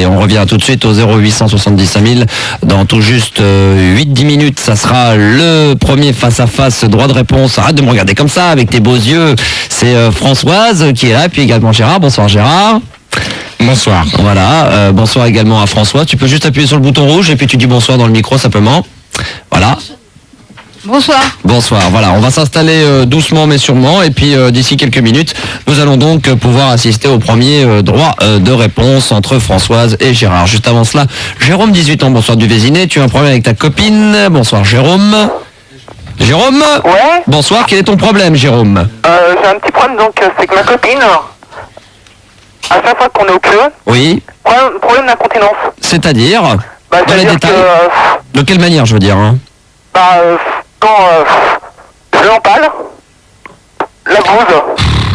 Et on revient tout de suite au 0870 5000. Dans tout juste 8-10 minutes, ça sera le premier face-à-face droit de réponse. Arrête de me regarder comme ça avec tes beaux yeux. C'est Françoise qui est là, puis également Gérard. Bonsoir Gérard. Bonsoir. Voilà, bonsoir également à François. Tu peux juste appuyer sur le bouton rouge et puis tu dis bonsoir dans le micro simplement. Voilà. Bonsoir. Bonsoir, voilà, on va s'installer doucement mais sûrement et puis d'ici quelques minutes, nous allons donc pouvoir assister au premier droit de réponse entre Françoise et Gérard. Juste avant cela, Jérôme, 18 ans, bonsoir du Vésiné, tu as un problème avec ta copine. Bonsoir Jérôme. Jérôme. Ouais. Bonsoir, quel est ton problème Jérôme? J'ai un petit problème, donc c'est que ma copine, à chaque fois qu'on est au queue, Oui, problème d'incontinence. c'est-à-dire Bah, dans les c'est-à-dire détails. que, De quelle manière je veux dire hein? quand je l'empale, la bouse.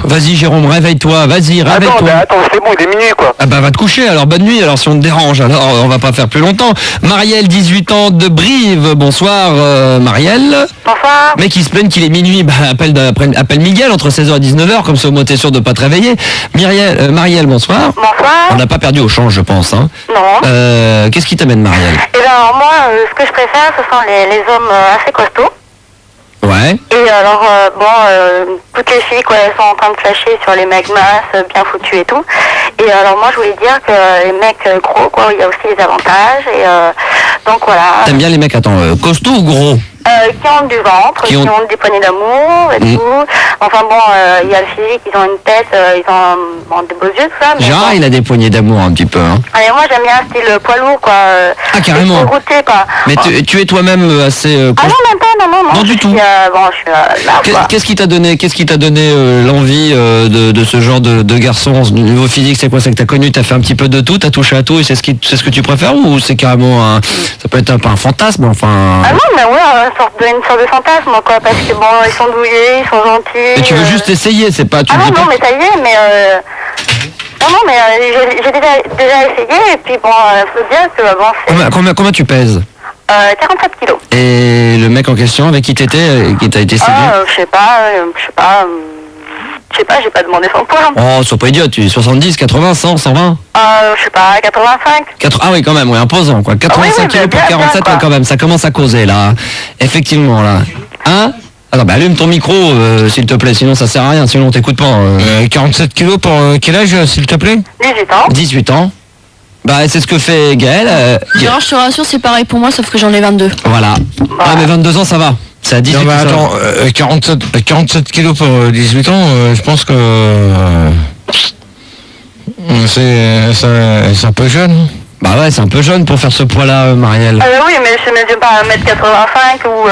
Vas-y Jérôme, réveille-toi, vas-y, Attends, réveille-toi. attends, c'est bon, il est minuit, quoi. Ah bah va te coucher alors, bonne nuit alors si on te dérange, alors on va pas faire plus longtemps. Marielle, 18 ans de Brive, bonsoir Marielle. Bonsoir. Mec qui se plaigne qu'il est minuit, bah appelle Miguel entre 16h et 19h, comme ça au moins t'es sûr de pas te réveiller. Marielle, bonsoir. On Bonsoir. n'a pas perdu au change je pense. Hein. Non. Qu'est-ce qui t'amène Marielle? Et ben alors moi, ce que je préfère, ce sont les hommes assez costauds. Ouais. Et alors, toutes les filles, quoi, elles sont en train de flasher sur les mecs masses, bien foutus et tout. Et alors moi, je voulais dire que les mecs gros, quoi, il y a aussi des avantages. Et donc voilà. T'aimes bien les mecs, attends, costauds ou gros? Qui ont du ventre, Qui qui ont- ont des poignées d'amour et tout. Enfin bon, il y a le physique, ils ont une tête, ils ont des beaux yeux, tout ça. Mais Gérard bon. il a des poignées d'amour un petit peu. Hein. Allez, moi j'aime bien un style poids lourd, quoi. Ah, carrément. Routé, quoi. Mais tu es toi-même assez Ah non, même pas, non. Non, du Je tout. suis, je suis là, quoi. Qu'est-ce qui t'a donné l'envie de ce genre de garçon au niveau physique? C'est quoi? C'est que t'as connu, t'as fait un petit peu de tout, t'as touché à tout et c'est ce que tu préfères ou c'est carrément ça peut être un fantasme enfin. Ah non, mais ouais, une sorte de fantasme, quoi, parce que bon, ils sont douillés, ils sont gentils. Mais tu veux juste essayer, c'est pas. Tu Ah me non, dis pas non, mais ça y est, mais non, mais j'ai déjà essayé, et puis bon, faut dire que bon, c'est combien tu pèses? 47 kilos. Et le mec en question avec qui t'étais, qui t'a été séduit? Je sais pas, j'ai pas demandé son poids. Oh, sois pas idiot, tu es 70, 80, 100, 120? Je sais pas, 85. Ah oui, quand même, ouais, imposant, quoi. 85 oui, kilos pour bien, 47, quoi. ouais, quand même, ça commence à causer, là. Effectivement, là. Hein? Attends, bah allume ton micro, s'il te plaît, sinon ça sert à rien, sinon on t'écoute pas. 47 kilos pour quel âge, s'il te plaît? 18 ans. 18 ans. Bah c'est ce que fait Gaël. Gérard, je te rassure, c'est pareil pour moi, sauf que j'en ai 22. Voilà. Ah mais 22 ans ça va. C'est à 18 Non, mais ans. attends, 47 kilos pour 18 ans, je pense que c'est un peu jeune. Bah ouais, c'est un peu jeune pour faire ce poids-là, Marielle. Oui, mais je mesure pas 1m85 ou...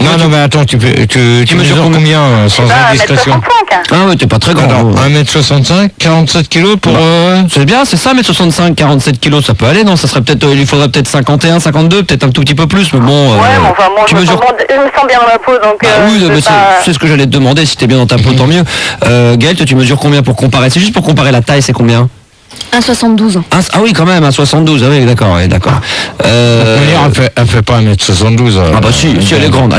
Non, mais attends, tu mesures combien sans indiscrétion? 1m65. Ah ouais, t'es pas très grand. Attends, 1m65, 47 kilos pour... C'est bien, c'est ça, 1m65, 47 kilos, ça peut aller, non? Ça serait peut-être, il faudrait peut-être 51, 52, peut-être un tout petit peu plus, mais bon... Ouais, mais enfin, moi, tu je me mesures... sens bien dans ma peau, donc... Bah oui, mais c'est ce que j'allais te demander, si t'es bien dans ta peau, tant mieux. Gaël, toi, tu mesures combien pour comparer? C'est juste pour comparer la taille, c'est combien? 1,72. Ah oui, quand même, 1,72, ah oui, d'accord, oui, d'accord. Elle fait pas 1m72. Ah bah si, elle est grande,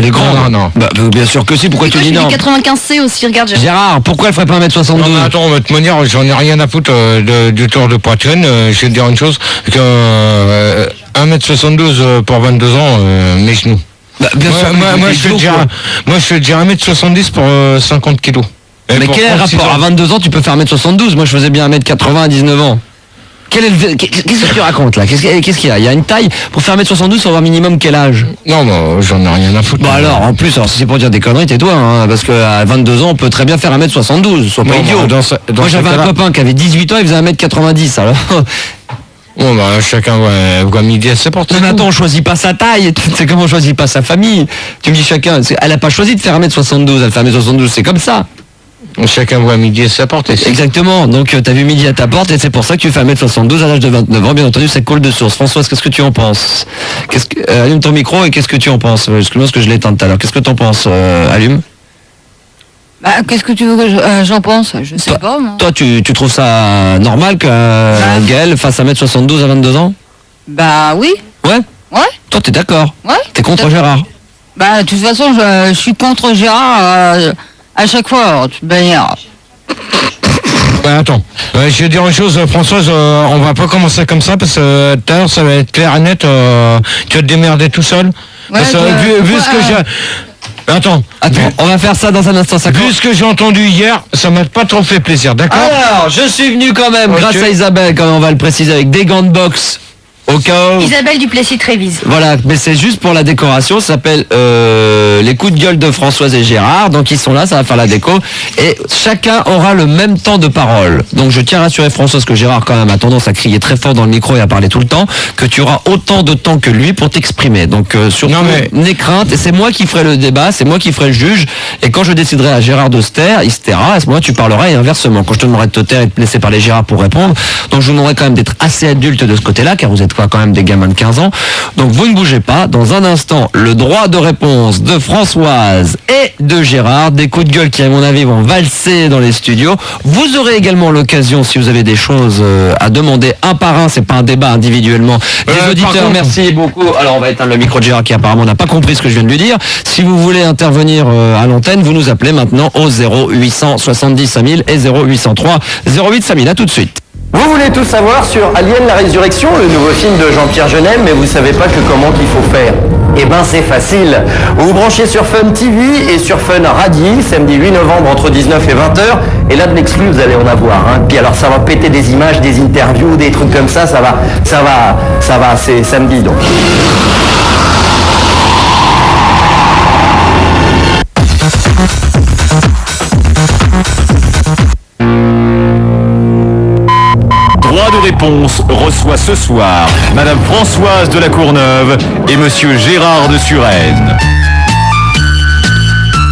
Non. Bah, bien sûr que si, pourquoi tu Je dis fais non? du 95C aussi, regarde. Gérard, pourquoi elle ferait pas 1m72? Non, mais attends, de toute manière, j'en ai rien à foutre du tour de poitrine. Je vais te dire une chose, que 1m72 pour 22 ans, mes genoux. Bah, bien sûr, Moi, je fais déjà 1m70 pour 50 kilos. Et mais pour quel est le 36 rapport? ans. À 22 ans, tu peux faire 1m72. Moi, je faisais bien 1m80 à 19 ans. Qu'est-ce que tu racontes là? Qu'est-ce qu'il y a? Il y a une taille pour faire 1m72, il faut avoir minimum quel âge? Non, j'en ai rien à foutre. Bah alors, en plus, si c'est pour dire des conneries, tais-toi, hein, parce qu'à 22 ans, on peut très bien faire 1m72, sois pas Non, idiot. dans Moi, ce j'avais un cas-là- copain qui avait 18 ans, il faisait 1m90, alors... Bon, bah, chacun voit midi à ses portes. Non, mais attends, on choisit pas sa taille, c'est comme on choisit pas sa famille. Tu me dis chacun, elle a pas choisi de faire 1m72, elle fait 1m72, c'est comme ça. Chacun voit midi à sa porte. Exactement, donc t'as vu midi à ta porte et c'est pour ça que tu fais 1m72 à l'âge de 29 ans, bien entendu, c'est cool de source. Françoise, qu'est-ce que tu en penses? Allume ton micro et qu'est-ce que tu en penses? Excuse-moi parce que je l'ai éteint tout à l'heure. Qu'est-ce que tu en penses? Allume. Bah, qu'est-ce que tu veux que j'en pense? Je sais pas, moi. Toi, tu trouves ça normal que Gaël fasse 1m72 à 22 ans? Bah oui. Ouais. Ouais. Toi, t'es d'accord? Ouais. T'es contre Gérard? Bah, de toute façon, je suis contre Gérard à chaque fois, alors, de toute manière. Ouais, attends. Je vais dire une chose, Françoise, on va pas commencer comme ça parce que tout à l'heure ça va être clair et net. Tu vas te démerder tout seul. Ouais, Parce que, vu ce que j'ai. Attends, on va faire ça dans un instant. vu ce que j'ai entendu hier, ça m'a pas trop fait plaisir, d'accord? Alors, je suis venu quand même, grâce à Isabelle, comme on va le préciser, avec des gants de boxe. Au cas où. Isabelle Duplessis-Trévise. Voilà, mais c'est juste pour la décoration. Ça s'appelle les coups de gueule de Françoise et Gérard. Donc ils sont là, ça va faire la déco. Et chacun aura le même temps de parole. Donc je tiens à rassurer Françoise que Gérard quand même a tendance à crier très fort dans le micro et à parler tout le temps, que tu auras autant de temps que lui pour t'exprimer. Donc surtout, n'aie crainte. Et c'est moi qui ferai le débat, c'est moi qui ferai le juge. Et quand je déciderai à Gérard de se taire, il se taira. À ce moment-là, tu parleras et inversement. Quand je te demanderai de te taire et de te laisser parler Gérard pour répondre. Donc je vous demanderai quand même d'être assez adulte de ce côté-là, car vous êtes quand même des gamins de 15 ans. Donc vous ne bougez pas. Dans un instant, le droit de réponse de Françoise et de Gérard. Des coups de gueule qui, à mon avis, vont valser dans les studios. Vous aurez également l'occasion, si vous avez des choses à demander un par un, c'est pas un débat individuellement. Les auditeurs, merci beaucoup. Alors on va éteindre le micro de Gérard qui apparemment n'a pas compris ce que je viens de lui dire. Si vous voulez intervenir à l'antenne, vous nous appelez maintenant au 0870 5000 et 0803 08 5000. À tout de suite. Vous voulez tout savoir sur Alien la Résurrection, le nouveau film de Jean-Pierre Jeunet, mais vous savez pas que comment qu'il faut faire. Eh ben c'est facile. Vous vous branchez sur Fun TV et sur Fun Radio, samedi 8 novembre entre 19 et 20h. Et là de l'exclu, vous allez en avoir. Puis alors ça va péter des images, des interviews, des trucs comme ça, ça va, c'est samedi donc. Droit de réponse reçoit ce soir Madame Françoise de la Courneuve et Monsieur Gérard de Suresnes.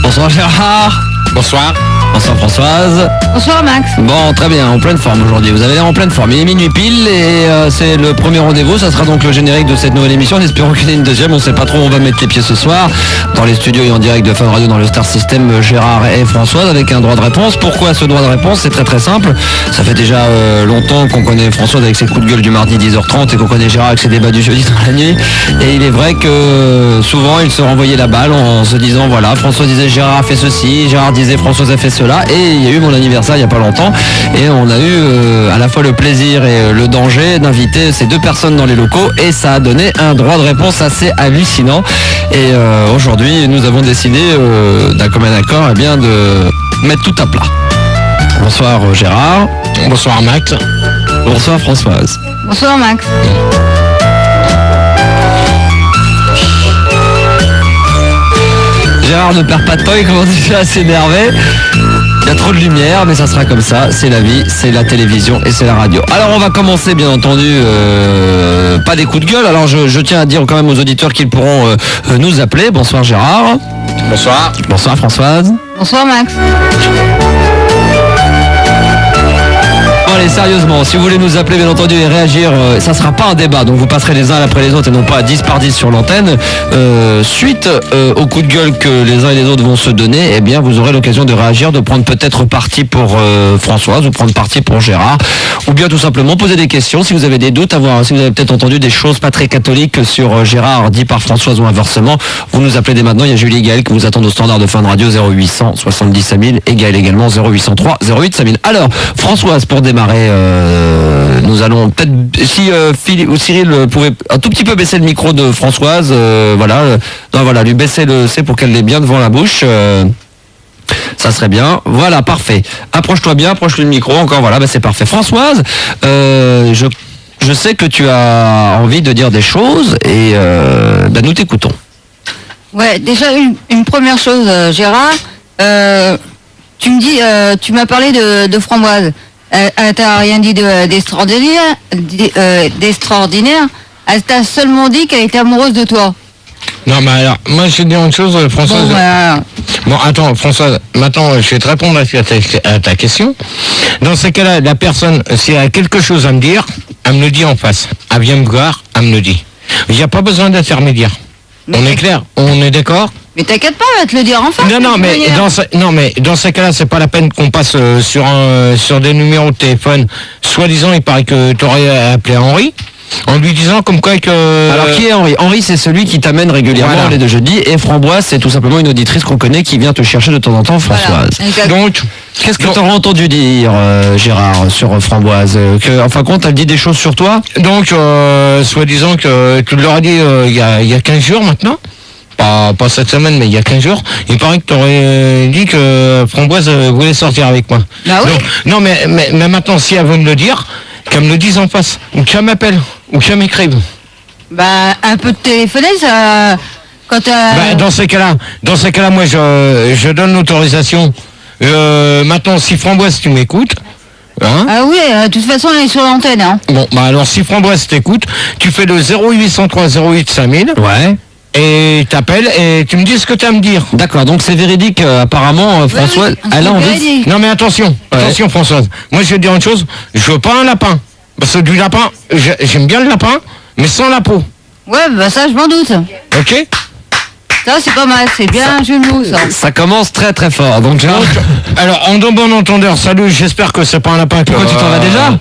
Bonsoir Gérard. Bonsoir. Bonsoir Françoise. Bonsoir Max. Bon, très bien, en pleine forme aujourd'hui. Vous avez l'air en pleine forme. Il est minuit pile et c'est le premier rendez-vous. Ça sera donc le générique de cette nouvelle émission. Espérons qu'il y ait une deuxième. On ne sait pas trop où on va mettre les pieds ce soir. Dans les studios et en direct de Fun Radio dans le Star System, Gérard et Françoise avec un droit de réponse. Pourquoi ce droit de réponse? C'est très très simple. Ça fait déjà longtemps qu'on connaît Françoise avec ses coups de gueule du mardi 10h30 et qu'on connaît Gérard avec ses débats du jeudi dans la nuit. Et il est vrai que souvent il se renvoyait la balle en se disant voilà, Françoise disait Gérard a fait ceci, Gérard disait Françoise a fait cela. Et il y a eu mon anniversaire il n'y a pas longtemps et on a eu à la fois le plaisir et le danger d'inviter ces deux personnes dans les locaux et ça a donné un droit de réponse assez hallucinant. Et aujourd'hui nous avons décidé d'un commun accord de mettre tout à plat. Bonsoir Gérard. Bonsoir Max. Bonsoir Françoise. Bonsoir Max. Gérard ne perd pas de temps, il commence déjà à s'énerver. Il y a trop de lumière, mais ça sera comme ça. C'est la vie, c'est la télévision et c'est la radio. Alors on va commencer, bien entendu, pas des coups de gueule. Alors je tiens à dire quand même aux auditeurs qu'ils pourront nous appeler. Bonsoir Gérard. Bonsoir. Bonsoir Françoise. Bonsoir Max. Bon, allez, sérieusement, si vous voulez nous appeler, bien entendu, et réagir, ça sera pas un débat, donc vous passerez les uns après les autres et non pas à 10 par 10 sur l'antenne. Suite au coup de gueule que les uns et les autres vont se donner, eh bien, vous aurez l'occasion de réagir, de prendre peut-être parti pour Françoise ou prendre parti pour Gérard, ou bien tout simplement poser des questions si vous avez des doutes, si vous avez peut-être entendu des choses pas très catholiques sur Gérard dit par Françoise ou inversement, vous nous appelez dès maintenant. Il y a Julie et Gaël qui vous attendent au standard de Fun Radio 0800 70 5000 et Gaël également 0803 08 5000. Alors, Françoise, pour démarrer, nous allons peut-être, si Philippe ou Cyril pouvait un tout petit peu baisser le micro de Françoise, voilà, lui baisser le C pour qu'elle l'ait bien devant la bouche. Ça serait bien. Voilà, parfait. Approche-toi bien, approche-le micro. Encore, voilà, c'est parfait. Françoise, je sais que tu as envie de dire des choses et nous t'écoutons. Ouais, déjà une première chose, Gérard. Tu me dis, tu m'as parlé de Framboise. T'as rien dit d'extraordinaire, d'extraordinaire. Elle t'a seulement dit qu'elle était amoureuse de toi. Non, mais alors, moi je vais dire une chose, Françoise. Bon, attends, Françoise, maintenant je vais te répondre à ta question. Dans ces cas-là, la personne, si elle a quelque chose à me dire, elle me le dit en face. Elle vient me voir, elle me le dit. Il n'y a pas besoin d'intermédiaire. On est clair, on est d'accord? Mais t'inquiète pas, elle va te le dire en face. Non, mais dans ces cas-là, c'est pas la peine qu'on passe sur des numéros de téléphone. Soi-disant, il paraît que tu aurais appelé Henri. en lui disant comme quoi que... Alors qui est Henri? Henri, c'est celui qui t'amène régulièrement les deux jeudis, et Framboise, c'est tout simplement une auditrice qu'on connaît qui vient te chercher de temps en temps, Françoise. Voilà. Donc, qu'est-ce que t'auras entendu dire, Gérard, sur Framboise? Que, en fin de compte, elle dit des choses sur toi? donc soi-disant que tu leur as dit il y a 15 jours maintenant, pas cette semaine, mais il y a 15 jours, il paraît que tu aurais dit que Framboise voulait sortir avec moi. Bah oui. Donc, non, mais maintenant, si elle veut me le dire, qu'elle me le dise en face, ou qu'elle m'appelle, ou qu'elle m'écrive. Bah, un peu de téléphoner, ça... Quand Dans ces cas-là, moi, je donne l'autorisation. Maintenant, si Framboise, tu m'écoutes... Hein? Ah oui, de toute façon, elle est sur l'antenne. Hein. Bon, bah alors, si Framboise t'écoute, tu fais le 0803 08 5000. Ouais. Et t'appelles et tu me dis ce que tu as à me dire. D'accord, donc c'est véridique, apparemment, Françoise, oui, elle a envie... véridique. Non mais attention, attention Françoise. Moi je vais te dire une chose, je veux pas un lapin. Parce que du lapin, j'aime bien le lapin, mais sans la peau. Ouais, bah ça, je m'en doute. Ok? Ça, c'est pas mal, c'est bien un jeu de mots, ça. Ça commence très très fort, donc Gérard... Alors, en bon entendeur, salut, j'espère que c'est pas un lapin. Pourquoi tu t'en vas déjà?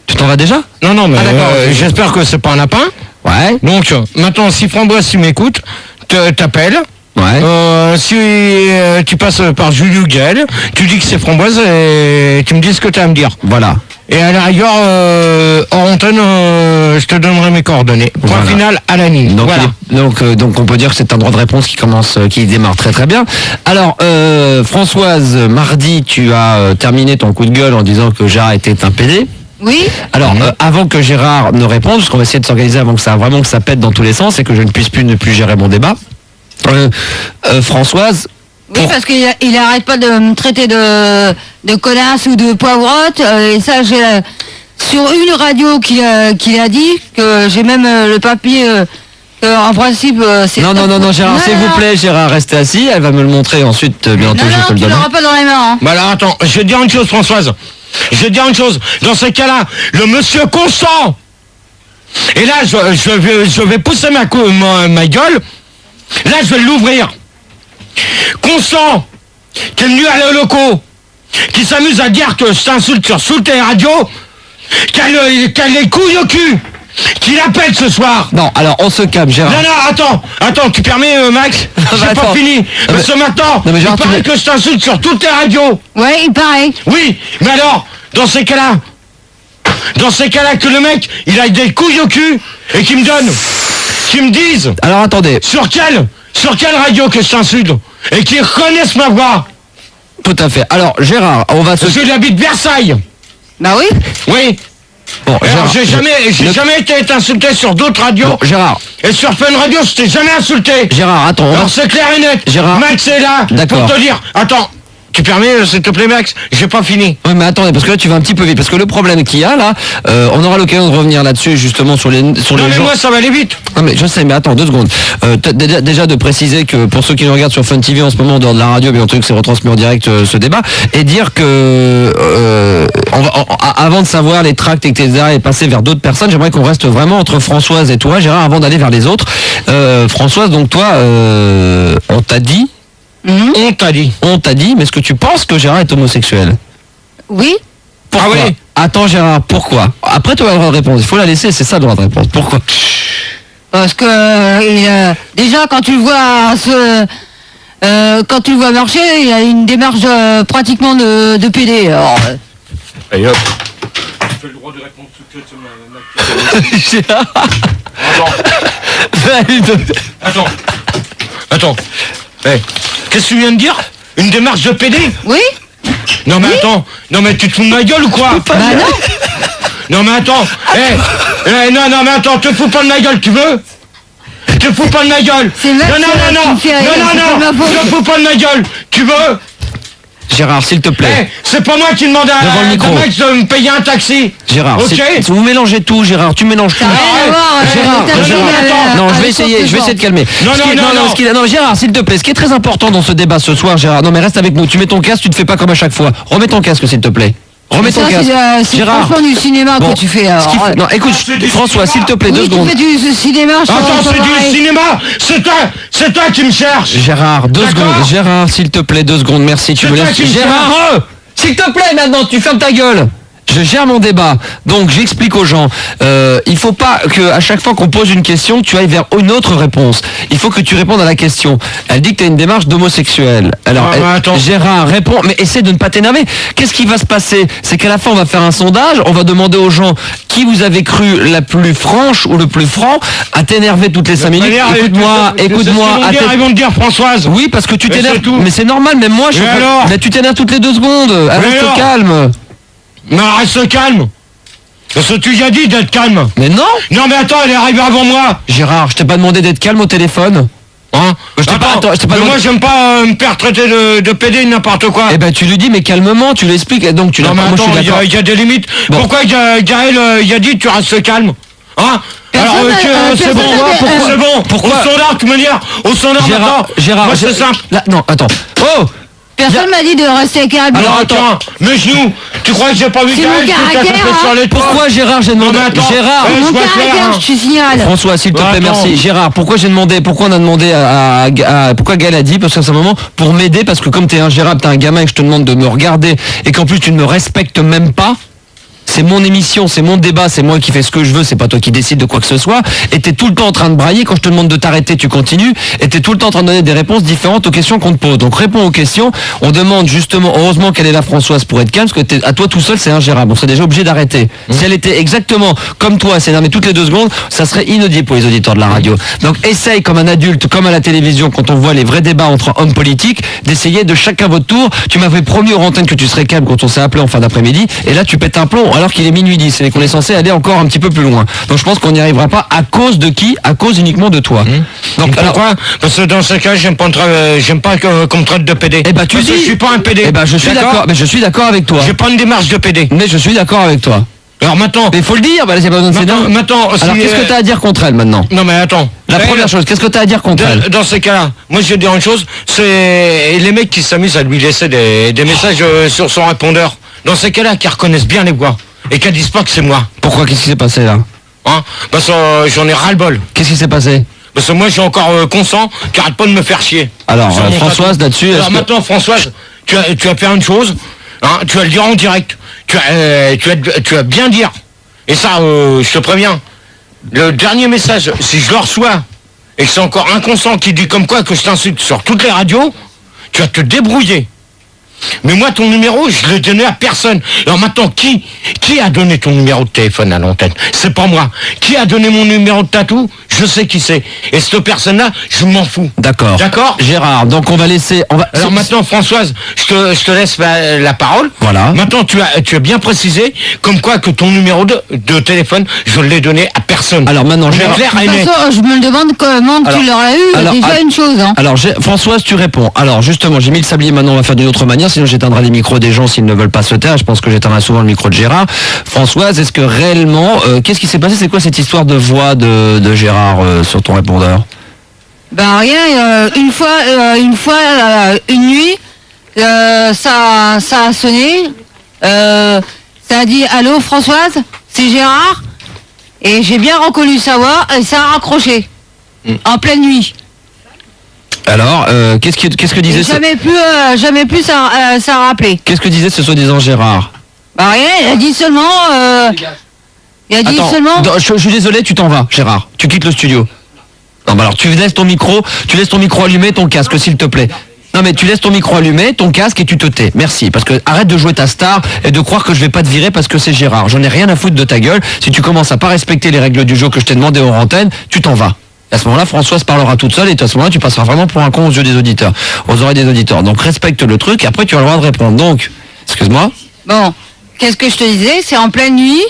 Tu t'en vas déjà? Non, mais d'accord, ok. j'espère que c'est pas un lapin. Ouais. Donc, maintenant, si Framboise, tu m'écoutes, t'appelles. Ouais. Si tu passes par Julie ou Gaël, tu dis que c'est Framboise et tu me dis ce que tu as à me dire. Voilà. Et à la rigueur, hors antenne, je te donnerai mes coordonnées. Point Voilà. final à la nuit. Donc, Voilà. donc on peut dire que c'est un droit de réponse qui démarre très très bien. Alors, Françoise, mardi, tu as terminé ton coup de gueule en disant que Gérard était un PD. Oui. Alors, avant que Gérard ne réponde, parce qu'on va essayer de s'organiser avant que ça pète dans tous les sens et que je ne puisse plus gérer mon débat. Françoise. Oui, parce qu'il arrête pas de me traiter de connasse ou de poivrotte. Et ça, j'ai sur une radio qu'il a dit, que j'ai même le papier, en principe, c'est... Non, Gérard, s'il vous plaît, Gérard, restez assis. Elle va me le montrer ensuite, bientôt, je te Non, le tu donne. l'auras pas dans les mains. Hein. Bah alors attends, je vais te dire une chose Françoise. Je vais te dire une chose. Dans ce cas-là, le monsieur Constant. Et là, je vais pousser ma gueule. Là, je vais l'ouvrir. Constant, qui est venu aller au locaux, qui s'amuse à dire que je t'insulte sur tes radios, qui a les couilles au cul, qui l'appelle ce soir. Non, alors on se calme, Gérard. Non, attends, tu permets, Max? J'ai pas fini. Parce que maintenant, non, mais Gérard, il paraît que je t'insulte sur toutes tes radios. Ouais, il paraît. Oui, mais alors, dans ces cas-là, que le mec, il a des couilles au cul, et qu'il me dise, Alors attendez, sur quelle radio que je t'insulte, et qu'ils reconnaissent ma voix. tout à fait. Alors Gérard, on va se... Parce que j'habite Versailles. Bah oui. Oui. Bon, Alors, Gérard, j'ai jamais été insulté sur d'autres radios. Bon, Gérard, Et sur Fun Radio, je t'ai jamais insulté. Gérard, attends, on va... Alors c'est clair et net. Gérard. Max est là D'accord. pour te dire. Attends, tu permets, s'il te plaît, Max? J'ai pas fini. Oui, mais attendez, parce que là tu vas un petit peu vite, parce que le problème qu'il y a là, on aura l'occasion de revenir là-dessus justement sur les Non mais gens... moi ça va aller vite. Non mais je sais, mais attends 2 secondes. Déjà de préciser que pour ceux qui nous regardent sur Fun TV en ce moment, en dehors de la radio, bien entendu que c'est retransmis en direct ce débat, et dire que avant de savoir les tracts, etc., et passer vers d'autres personnes, j'aimerais qu'on reste vraiment entre Françoise et toi, Gérard, avant d'aller vers les autres. Françoise, donc toi, on t'a dit, On t'a dit. mais est-ce que tu penses que Gérard est homosexuel? Oui. Pourquoi? Ah oui. Attends Gérard, pourquoi? Après tu as le droit de réponse, il faut la laisser, c'est ça le droit de réponse. Pourquoi? Parce que déjà quand tu le vois quand tu le vois marcher, il a une démarche pratiquement de PD. Alors, Allez hop. Tu fais le droit de répondre tout de suite. Attends. Hey, qu'est-ce que tu viens de dire? Une démarche de PD? oui. Non mais attends, non mais tu te fous de ma gueule ou quoi? Bah non. Non mais attends, non mais attends, te fous pas de ma gueule, tu veux? Te fous pas de ma gueule. C'est Max qui me fait rire, c'est pas ma faute. te fous pas de ma gueule, tu veux? Gérard, s'il te plaît. C'est pas moi qui demande Devant le à micro. Max de me payer un taxi. Gérard, Ok. vous mélangez tout, Gérard, tu mélanges tout. Ça n'a rien à voir, Gérard, le taxi, Gérard, non, je vais essayer de calmer. Non, Non, Gérard, s'il te plaît, ce qui est très important dans ce débat ce soir, Gérard, non mais reste avec nous, tu mets ton casque, tu te fais pas comme à chaque fois. Remets ton casque, s'il te plaît. Remets ton Ça, casque. c'est Gérard. franchement du cinéma Bon, que tu fais. Ce qu'il Alors, faut- Non, écoute, François, s'il te plaît, 2 oui, tu secondes. fais du cinéma. je Attends, t'en c'est du parlerai. cinéma. C'est toi qui me cherches. Gérard, 2 D'accord. secondes. Gérard, s'il te plaît, 2 secondes, merci, tu C'est me toi laisses. qui me Gérard, s'il te plaît, maintenant, tu fermes ta gueule. Je gère mon débat, donc j'explique aux gens. Il faut pas que à chaque fois qu'on pose une question, tu ailles vers une autre réponse. Il faut que tu répondes à la question. Elle dit que tu as une démarche d'homosexuel. Alors, Gérard répond, mais essaie de ne pas t'énerver. Qu'est-ce qui va se passer? C'est qu'à la fin, on va faire un sondage, on va demander aux gens qui vous avez cru la plus franche ou le plus franc à t'énerver toutes les 5 minutes. Écoute-moi. Ils vont te dire Françoise. Oui, parce que tu t'énerves. Mais c'est normal, même moi, mais tu t'énerves toutes les 2 secondes. Reste calme. Non, reste calme. Parce que tu as dit d'être calme. Mais non. Non, mais attends, elle est arrivée avant moi. Gérard, je t'ai pas demandé d'être calme au téléphone. Hein? Moi, j'aime pas me faire traiter de PD n'importe quoi. Eh ben, tu lui dis, mais calmement, tu l'expliques. Et donc, tu non, mais attends, il y a des limites. Bon. Pourquoi Gaël, il a dit tu restes calme? Hein? Alors, c'est bon, c'est bon. Pourquoi? Au standard, tu me dis, au standard, Gérard, moi, c'est simple. Là, non, attends. Oh! Personne m'a dit de rester calme. Alors attends, mes genoux, tu crois que j'ai pas vu Gaël sur les toits? Pourquoi Gérard, j'ai demandé? Gérard, mon caractère, je te signale. François, s'il te plaît, merci. Gérard, pourquoi on a demandé pourquoi Gaël a dit? Parce qu'à ce moment, pour m'aider, parce que comme t'es un Gérard, t'es un gamin et que je te demande de me regarder et qu'en plus tu ne me respectes même pas. C'est mon émission, c'est mon débat, c'est moi qui fais ce que je veux, c'est pas toi qui décides de quoi que ce soit. Et t'es tout le temps en train de brailler, quand je te demande de t'arrêter, tu continues. Et t'es tout le temps en train de donner des réponses différentes aux questions qu'on te pose. Donc réponds aux questions. On demande justement, heureusement qu'elle est là, Françoise, pour être calme, parce que à toi tout seul, c'est ingérable. On serait déjà obligé d'arrêter. Si elle était exactement comme toi, s'énerver toutes les 2 secondes, ça serait inaudible pour les auditeurs de la radio. Donc essaye comme un adulte, comme à la télévision, quand on voit les vrais débats entre hommes politiques, d'essayer de chacun votre tour. Tu m'avais promis aux antennes que tu serais calme quand on s'est appelé en fin d'après-midi. Et là, tu pètes un plomb alors qu'il est minuit 10 et qu'on est censé aller encore un petit peu plus loin. Donc je pense qu'on n'y arrivera pas à cause de qui? À cause uniquement de toi. Donc pourquoi? Parce que dans ce cas, j'aime pas qu'on me traite de PD. Eh ben tu dis. Je suis pas un PD. Eh ben je suis d'accord. Mais je suis d'accord avec toi. J'ai pas une démarche de PD. Mais je suis d'accord avec toi. Alors maintenant. Mais il faut le dire. Bah là, c'est pas besoin de s'énerver. Maintenant. Alors qu'est-ce que t'as à dire contre elle maintenant? Non mais attends. La première chose, qu'est-ce que t'as à dire contre elle? Dans ces cas-là, moi je vais dire une chose, c'est les mecs qui s'amusent à lui laisser des messages sur son répondeur. Dans ces cas-là, qui reconnaissent bien les voix. Et qu'elles disent pas que c'est moi. Pourquoi? Qu'est-ce qui s'est passé là? Hein? Parce que j'en ai ras-le-bol. Qu'est-ce qui s'est passé? Parce que moi j'ai encore consent qui arrête pas de me faire chier. Alors Françoise là-dessus. Alors maintenant Françoise, tu vas faire une chose, hein, tu vas le dire en direct. Tu vas bien dire. Et ça, je te préviens. Le dernier message, si je le reçois et que c'est encore un consent qui dit comme quoi que je t'insulte sur toutes les radios, tu vas te débrouiller. Mais moi, ton numéro, je l'ai donné à personne. Alors maintenant, qui a donné ton numéro de téléphone à l'antenne? C'est pas moi. Qui a donné mon numéro de tatou? Je sais qui c'est. Et cette personne-là, je m'en fous. D'accord. D'accord, Gérard, donc on va laisser... Alors maintenant, Françoise, je te laisse la parole. Voilà. Maintenant, tu as bien précisé, comme quoi que ton numéro de téléphone, je l'ai donné à personne. Alors maintenant, Gérard... De toute façon, je me demande comment tu l'auras eu. Déjà une chose. Hein. Alors, Françoise, tu réponds. Alors justement, j'ai mis le sablier, maintenant on va faire d'une autre manière, sinon j'éteindrai les micros des gens s'ils ne veulent pas se taire. Je pense que j'éteindrai souvent le micro de Gérard. Françoise, est-ce que réellement... qu'est-ce qui s'est passé? C'est quoi cette histoire de voix de Gérard sur ton répondeur? Ben rien, une fois, une nuit, ça a sonné, ça a dit « Allô Françoise, c'est Gérard ?» Et j'ai bien reconnu sa voix et ça a raccroché, en pleine nuit. Alors, qu'est-ce que disait... Jamais plus ça a rappelé. Qu'est-ce que disait ce soi-disant Gérard? Bah rien, il a dit seulement... Je suis désolé, tu t'en vas, Gérard. Tu quittes le studio. Non, bah alors tu laisses ton micro allumé, ton casque, s'il te plaît. Non mais tu laisses ton micro allumé, ton casque et tu te tais. Merci. Parce que arrête de jouer ta star et de croire que je vais pas te virer parce que c'est Gérard. J'en ai rien à foutre de ta gueule. Si tu commences à pas respecter les règles du jeu que je t'ai demandé en antenne, tu t'en vas. À ce moment-là, Françoise parlera toute seule et à ce moment-là, tu passeras vraiment pour un con aux yeux des auditeurs, aux oreilles des auditeurs. Donc respecte le truc et après tu as le droit de répondre. Donc, excuse-moi. Bon, qu'est-ce que je te disais? C'est en pleine nuit.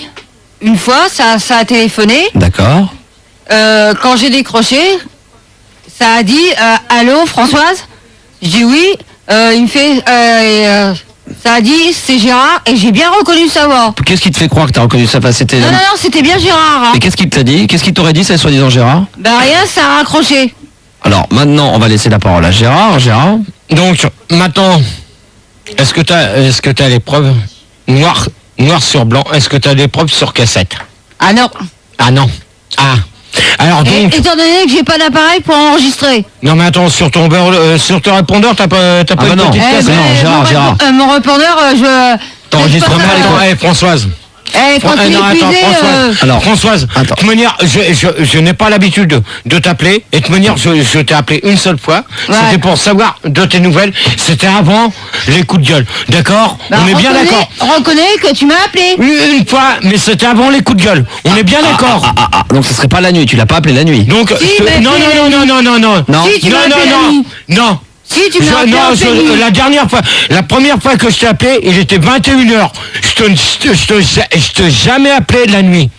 Une fois, ça a téléphoné. D'accord. Quand j'ai décroché, ça a dit allô Françoise? Je dis oui. Il me fait ça a dit c'est Gérard et j'ai bien reconnu sa voix. Qu'est-ce qui te fait croire que t'as reconnu sa voix? C'était... Non, c'était bien Gérard. Hein. Et qu'est-ce qu'il t'a dit? Qu'est-ce qu'il t'aurait dit, ça, soi-disant Gérard? Ben rien, ça a raccroché. Alors maintenant, on va laisser la parole à Gérard. Gérard. Donc maintenant, est-ce que t'as les preuves noir sur blanc? Est-ce que t'as des preuves sur cassette? Ah non. Ah non. Ah. Alors donc... étant donné que j'ai pas d'appareil pour enregistrer. Non mais attends, sur ton répondeur, t'as pas une petite cassette? non, Gérard. Mon répondeur, T'enregistres mal les quoi. Françoise. Quand tu es épuisé, Alors, Françoise, de toute manière, je n'ai pas l'habitude de t'appeler. Et de toute manière, je t'ai appelé une seule fois. Ouais. C'était pour savoir de tes nouvelles. C'était avant les coups de gueule. D'accord? On est bien d'accord. Reconnais que tu m'as appelé. Une fois, mais c'était avant les coups de gueule. On est bien d'accord. Donc ce serait pas la nuit, tu l'as pas appelé la nuit. Donc, Si, mais non. Si, tu m'as appelé la nuit. Non. Si, tu m'as appelé en pleine nuit. La première fois que je t'ai appelé, il était 21h. Je t'ai jamais appelé de la nuit.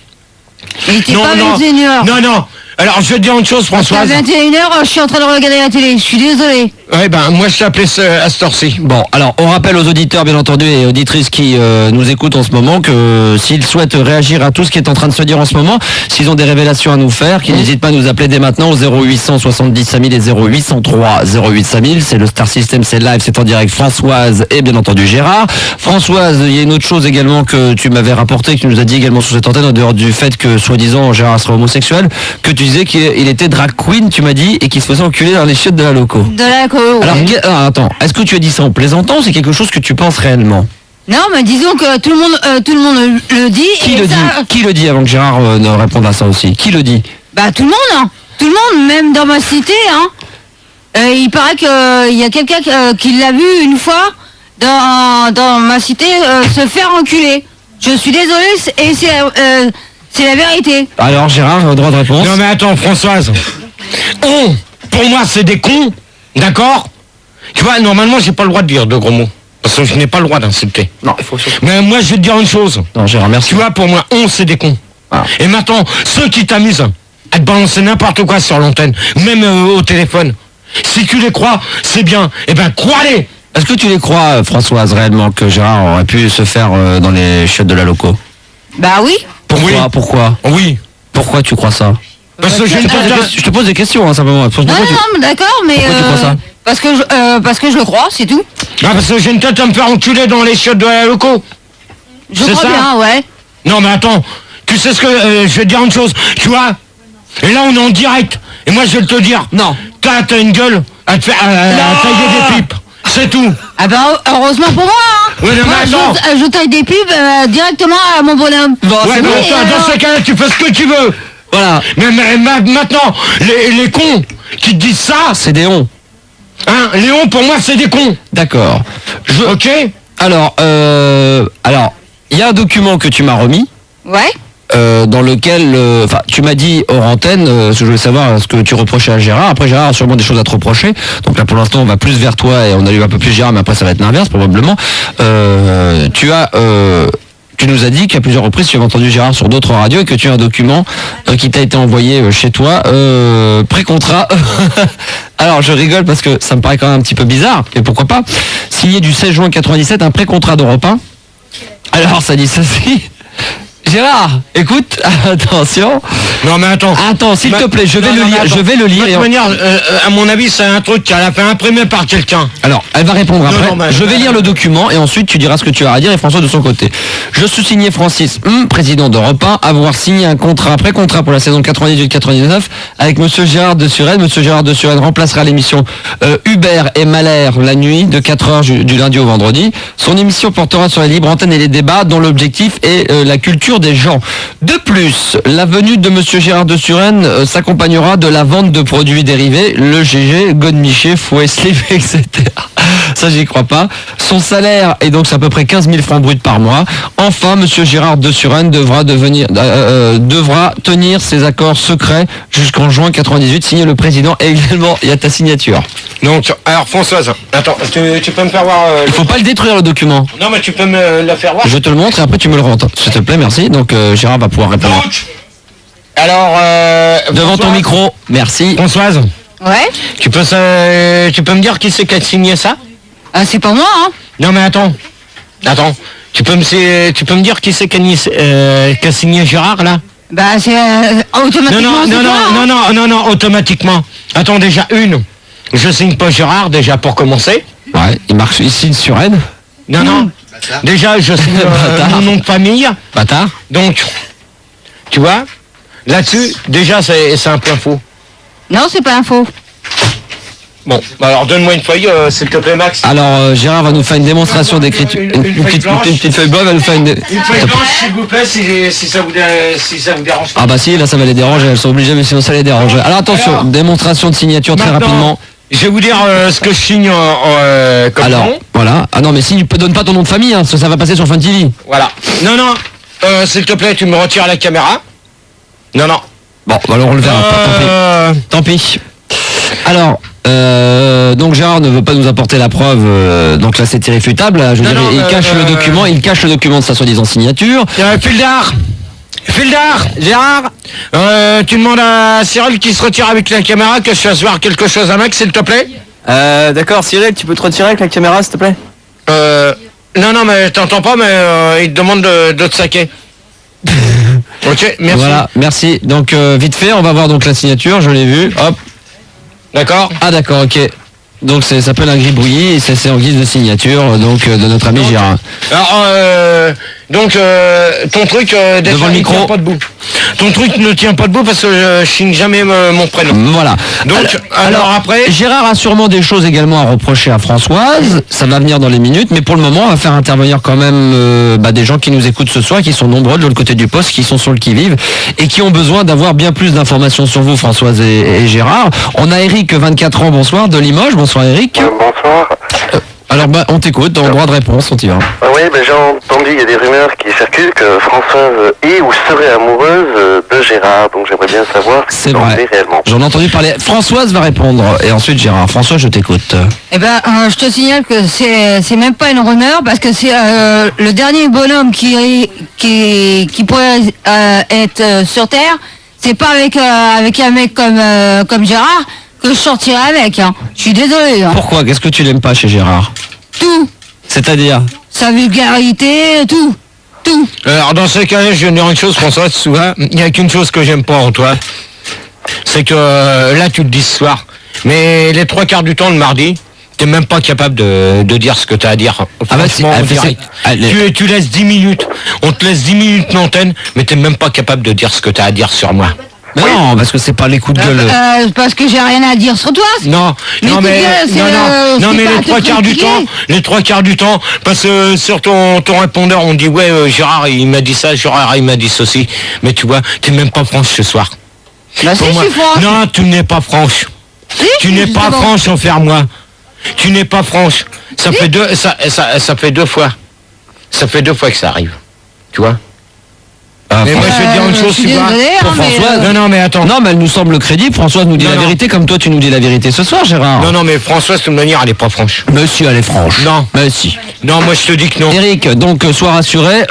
Mais il était pas 21h. Non. Alors, je vais te dire une chose, À Françoise. 21h, je suis en train de regarder la télé. Je suis désolé. Ouais, moi, je t'ai appelé à cette heure-ci. Bon, alors on rappelle aux auditeurs, bien entendu, et auditrices qui nous écoutent en ce moment, que s'ils souhaitent réagir à tout ce qui est en train de se dire en ce moment, s'ils ont des révélations à nous faire, qu'ils n'hésitent pas à nous appeler dès maintenant au 0870 5000 et 0803 08 5000. C'est le Star System, c'est live, c'est en direct. Françoise et bien entendu Gérard. Françoise, il y a une autre chose également que tu m'avais rapporté, que tu nous as dit également sur cette antenne, en dehors du fait que soi-disant Gérard serait homosexuel, que tu disais qu'il était drag queen, tu m'as dit, et qu'il se faisait enculer dans les chiottes de la loco. De la Alors, attends, est-ce que tu as dit ça en plaisantant ou c'est quelque chose que tu penses réellement? Non, mais disons que tout le monde le dit. Qui le dit avant que Gérard ne réponde à ça aussi? Qui le dit? Bah tout le monde, hein. Tout le monde, même dans ma cité, hein. Il paraît qu'il y a quelqu'un qui l'a vu une fois dans ma cité se faire enculer. Je suis désolée, et c'est la vérité. Alors Gérard, droit de réponse. Non mais attends, Françoise. Pour moi, c'est des cons. D'accord? Tu vois, normalement, j'ai pas le droit de dire de gros mots. Parce que je n'ai pas le droit d'insulter. Non, il faut surtout. Mais moi, je vais te dire une chose. Non, Gérard, merci. Tu vois, pour moi, c'est des cons. Ah. Et maintenant, ceux qui t'amusent à te balancer n'importe quoi sur l'antenne, même au téléphone, si tu les crois, c'est bien. Eh ben, crois-les. Est-ce que tu les crois, Françoise, réellement, que Gérard aurait pu se faire dans les chiottes de la loco? Bah oui. Pourquoi? Oui. Pourquoi tu crois ça? Parce que je te pose des questions, hein, simplement. Non, d'accord, mais Pourquoi tu crois ça? parce que je le crois, c'est tout. parce que j'ai une tête à me faire enculer dans les chiottes de la loco. Je C'est crois ça? bien, ouais. Non mais attends, tu sais ce que je vais te dire une chose, tu vois? Et là on est en direct. Et moi je vais te dire. Non. T'as une gueule à te faire tailler des pipes. C'est tout. Ah bah heureusement pour moi, hein. Ouais, non, Moi, mais attends. je taille des pubs directement à mon bonhomme. Bon, Ouais, c'est mais bon. dans ce cas-là, tu fais ce que tu veux. Voilà. Mais maintenant, les cons qui te disent ça, C'est des hons. hein, Léon, pour moi, c'est des cons. D'accord. Ok? Alors, il y a un document que tu m'as remis. Ouais. Dans lequel, tu m'as dit hors antenne, ce que je voulais savoir, ce que tu reprochais à Gérard. Après, Gérard a sûrement des choses à te reprocher. Donc là, pour l'instant, on va plus vers toi et on allume un peu plus Gérard, mais après, ça va être l'inverse, probablement. Tu nous as dit qu'à plusieurs reprises, tu avais entendu Gérard sur d'autres radios et que tu as un document qui t'a été envoyé chez toi, pré-contrat. Alors, je rigole parce que ça me paraît quand même un petit peu bizarre, et pourquoi pas. Signé du 16 juin 97, un pré-contrat d'Europe 1. Alors, ça dit ceci. Gérard, écoute, attention. Non mais attends. Attends, s'il te plaît, je vais le lire. De toute manière, à mon avis, c'est un truc qu'elle a fait imprimer par quelqu'un. Alors, elle va répondre après. Non, mais- Je vais lire le document et ensuite tu diras ce que tu as à dire et François de son côté. Je sous-signais Francis, président d'Europe 1, avoir signé un contrat, pré-contrat pour la saison 98-99 avec Monsieur Gérard de Suresnes. Monsieur Gérard de Suresnes remplacera l'émission Hubert et Mahler la nuit de 4h du lundi au vendredi. Son émission portera sur les libres antennes et les débats dont l'objectif est la culture des gens. De plus, la venue de Monsieur Gérard de Suresnes s'accompagnera de la vente de produits dérivés, le GG, Godemiché, Fouet, Slip, etc. Ça, j'y crois pas. Son salaire est donc à peu près 15 000 francs bruts par mois. Enfin, Monsieur Gérard de Suresnes devra tenir ses accords secrets jusqu'en juin 98, signé le président et également, il y a ta signature. Donc, alors Françoise, attends, tu peux me faire voir... Il faut pas le détruire, le document. Non mais tu peux me la faire voir. Je te le montre et après tu me le rends. S'il te plaît, merci. Donc Gérard va pouvoir répondre. Donc, alors... Devant ton Françoise- micro, merci. Françoise, Ouais. tu peux me dire qui c'est qui a signé ça? Ah, c'est pas moi, hein. Non mais attends, tu peux me dire qui c'est qui a signé Gérard là? Bah, c'est automatiquement. c'est toi, hein. Non, automatiquement. Attends, déjà je signe pas Gérard déjà pour commencer. Ouais, il signe sur N. Non, déjà je signe Bâtard. mon nom de famille. Bâtard. Donc, tu vois, là-dessus, déjà c'est un point faux. Non, c'est pas un faux. Bon, bah alors donne-moi une feuille, s'il te plaît, Max. Alors Gérard va nous faire une démonstration d'écriture. Une petite feuille blanche, elle nous fait une feuille blanche, s'il vous plaît, si ça vous dérange pas. Ah bah si, là ça va les déranger, elles sont obligées, mais sinon ça les dérange. Alors attention, démonstration de signature très rapidement. Je vais vous dire ce que je signe comme alors, nom. Voilà. Ah non, mais si, donne pas ton nom de famille, hein, ça va passer sur Fun TV. Voilà. Non, s'il te plaît, tu me retires la caméra. Non. Bon, bah alors on le verra. Tant pis. Alors, donc Gérard ne veut pas nous apporter la preuve, donc là c'est irréfutable. Là, je veux dire, il cache le document de sa soi-disant signature. Fildar, Gérard, tu demandes à Cyril qui se retire avec la caméra que je fasse voir quelque chose à Max, s'il te plaît. D'accord, Cyril, tu peux te retirer avec la caméra, s'il te plaît? Non, mais t'entends pas, mais il te demande de te saquer. Ok, merci. Voilà, merci. Donc vite fait, on va voir donc la signature, je l'ai vue. Hop. D'accord. Ah d'accord, ok. Donc ça s'appelle un gribouillis et c'est en guise de signature donc de notre ami Gérard. Alors ton truc devant le micro. Tient pas debout. Ton truc ne tient pas debout parce que je signe jamais mon prénom. Voilà. Donc alors après Gérard a sûrement des choses également à reprocher à Françoise. Ça va venir dans les minutes, mais pour le moment on va faire intervenir quand même des gens qui nous écoutent ce soir, qui sont nombreux de l'autre côté du poste, qui sont sur le qui-vive et qui ont besoin d'avoir bien plus d'informations sur vous, Françoise et Gérard. On a Eric, 24 ans, bonsoir, de Limoges. Bonsoir Eric. Bonsoir. Alors on t'écoute, en droit de réponse, on t'y va. Oui, j'ai entendu, il y a des rumeurs qui circulent que Françoise est ou serait amoureuse de Gérard, donc j'aimerais bien savoir ce c'est vrai. Réellement. J'en ai entendu parler. Françoise va répondre et ensuite Gérard. François, je t'écoute. Eh ben, je te signale que c'est même pas une rumeur parce que c'est le dernier bonhomme qui pourrait être sur Terre. C'est pas avec un mec comme Gérard que je sortirai avec. Hein. Je suis désolé. Hein. Pourquoi? Qu'est-ce que tu n'aimes pas chez Gérard? Tout. C'est-à-dire? Sa vulgarité, tout. Alors dans ce cas-là, je vais dire une chose, François, souvent, il n'y a qu'une chose que j'aime pas en toi. C'est que là, tu le dis ce soir. Mais les 3/4 du temps, le mardi, t'es même pas capable de dire ce que t'as à dire. Franchement, tu laisses 10 minutes. On te laisse 10 minutes d'antenne, mais t'es même pas capable de dire ce que t'as à dire sur moi. Mais non, parce que c'est pas les coups de gueule. Parce que j'ai rien à dire sur toi. Non, mais les 3/4 du temps, parce que sur ton répondeur, on dit ouais, Gérard il m'a dit ça, Gérard il m'a dit ceci. Mais tu vois, t'es même pas franche ce soir. Bah si, je suis franche. Non, tu n'es pas franche. Si, tu n'es pas franche envers moi. Tu n'es pas franche. Ça fait deux fois. Ça fait 2 fois que ça arrive. Tu vois. Mais moi je vais te dire une chose, tu vois. Pour Françoise. Non, mais attends. Non, mais elle nous semble crédible. Françoise nous dit la vérité comme toi tu nous dis la vérité ce soir, Gérard. Non, mais Françoise, de toute manière, elle est pas franche. Monsieur, elle est franche. Non. Mais si. Non, moi je te dis que non. Eric, donc sois rassuré,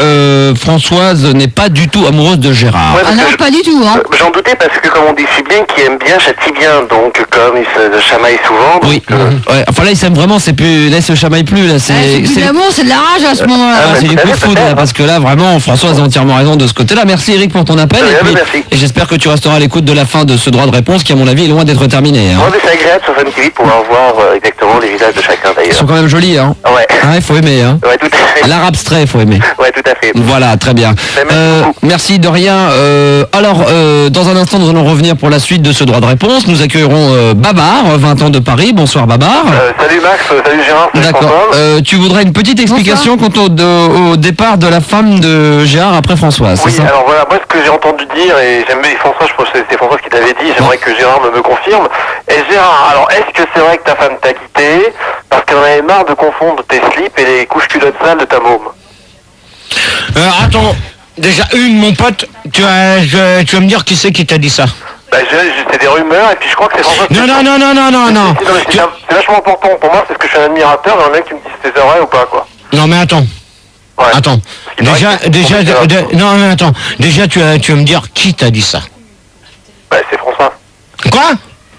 Françoise n'est pas du tout amoureuse de Gérard. Ouais, non, pas du tout. Hein. J'en doutais parce que comme on dit si bien, qui aime bien châtie bien. Donc comme il se chamaille souvent. Oui. Ouais. Enfin là, il s'aime vraiment. C'est plus. Là, il se chamaille plus. Là, c'est plus l'amour, c'est de la rage à ce moment-là. C'est du coup de foudre, là, parce que là, vraiment, Françoise a entièrement raison de ce côté-là. Merci Eric pour ton appel. Et j'espère que tu resteras à l'écoute de la fin de ce droit de réponse qui, à mon avis, est loin d'être terminé. Hein. Ouais, mais c'est agréable sur Fun TV de pouvoir voir exactement les visages de chacun d'ailleurs. Ils sont quand même jolis, hein. Ouais. Il faut aimer, hein. Ouais, tout à fait. L'art abstrait, il faut aimer. Ouais, tout à fait. Voilà, très bien. Merci de rien. Alors, dans un instant, nous allons revenir pour la suite de ce droit de réponse. Nous accueillerons Babar, 20 ans de Paris. Bonsoir Babar. Salut Max, salut Gérard. D'accord. Tu voudrais une petite explication quant au départ de la femme de Gérard après Françoise, oui, c'est ça? Alors voilà, moi ce que j'ai entendu dire, et j'aime bien François, je pense que c'était François qui t'avait dit, j'aimerais que Gérard me confirme. Et Gérard, alors est-ce que c'est vrai que ta femme t'a quitté parce qu'elle en avait marre de confondre tes slips et les couches culottes sales de ta môme? Attends, déjà mon pote, tu vas me dire qui c'est qui t'a dit ça? Bah c'est des rumeurs et puis je crois que c'est François. Non. C'est vachement important pour moi parce que je suis un admirateur et un mec qui me dit si c'est vrai ou pas quoi. Non mais attends. Ouais. Attends. Déjà tu vas me dire qui t'a dit ça? Bah c'est François. Quoi?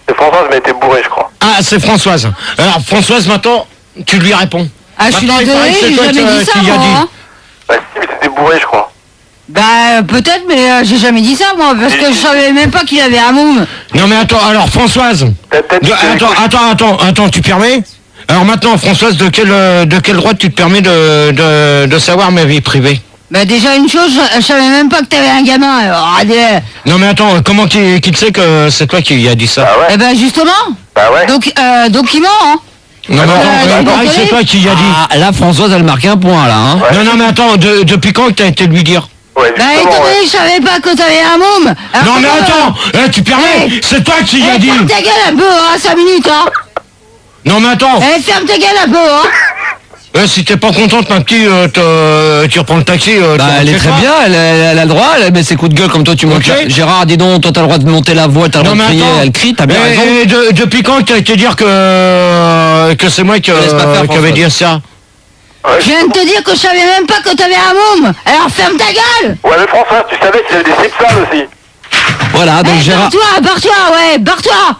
C'est Françoise mais elle était bourrée je crois. Ah c'est Françoise. Alors Françoise maintenant tu lui réponds. Ah je suis désolé, j'ai jamais dit ça moi. Bah si mais c'était bourré je crois. Bah peut-être mais j'ai jamais dit ça moi parce que je savais même pas qu'il avait un môme. Non mais attends, alors Françoise. Attends, tu permets? Alors maintenant Françoise, de quel droit tu te permets de savoir ma vie privée? Bah déjà une chose, je savais même pas que t'avais un gamin. Alors, Non mais attends, comment qui te sait que c'est toi qui a dit ça? Bah ouais. Eh ben justement. Bah ouais. Donc il ment, hein. Non mais attends, pareil, c'est toi qui a dit. Ah, là, Françoise, elle marque un point, là. Hein. Ouais. Non mais attends, depuis quand que t'as été lui dire? Ouais, Bah justement, écoutez, ouais. je savais pas que t'avais un môme. Alors, Non mais attends, tu permets, Hey. c'est toi qui a dit. Ferme ta gueule un peu, hein, 5 minutes, hein. Non mais attends, Ferme ta gueule un peu, hein. si t'es pas contente ma petite, tu reprends le taxi. Bah, elle est très bien, elle a le droit, elle met ses coups de gueule comme toi tu montes. Ok. là. Gérard, dis donc, toi t'as le droit de monter la voix, t'as le droit de crier, elle crie, t'as bien raison. Et depuis quand t'as été dire que c'est moi qui laisse pas faire, qui avait François. dit ça? Ouais. Je viens de te dire que je savais même pas que t'avais un môme. Alors ferme ta gueule. Ouais, mais François, tu savais qu'il avait des slips sales aussi. Voilà, donc Gérard, Barre-toi, ouais, barre-toi.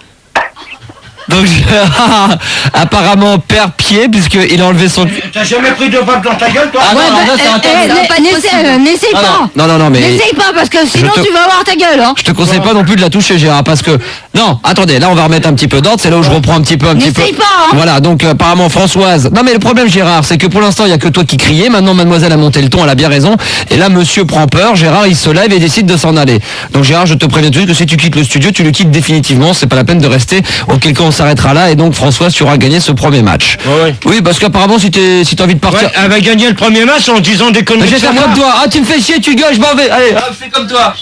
donc Gérard apparemment perd pied puisqu'il a enlevé son... T'as jamais pris de vape dans ta gueule toi? Ah non, non, ça, c'est interdit. N'essaye pas. Non, mais... N'essaye pas parce que sinon te- tu vas avoir ta gueule, hein. Je te conseille pas non plus de la toucher, Gérard, parce que... Non, attendez, là on va remettre un petit peu d'ordre, c'est là où je reprends un petit peu. N'essaye pas, hein. Voilà, donc apparemment Françoise... Non mais le problème, Gérard, c'est que pour l'instant il y a que toi qui criais, maintenant mademoiselle a monté le ton, elle a bien raison, et là monsieur prend peur, Gérard il se lève et décide de s'en aller. Donc Gérard, je te préviens tout de suite que si tu quittes le studio, tu le quittes définitivement, c'est pas la peine de rester, auquel cas on s'arrêtera là, et donc Françoise, tu auras gagné ce premier match. Ouais. Oui, parce qu'apparemment si t'as envie de partir... Ouais, elle va gagner le premier match en disant des Mais conneries je vais sur faire moi. comme toi, ah tu me fais chier, tu gueules, je m'en vais, allez, hop, fais comme toi.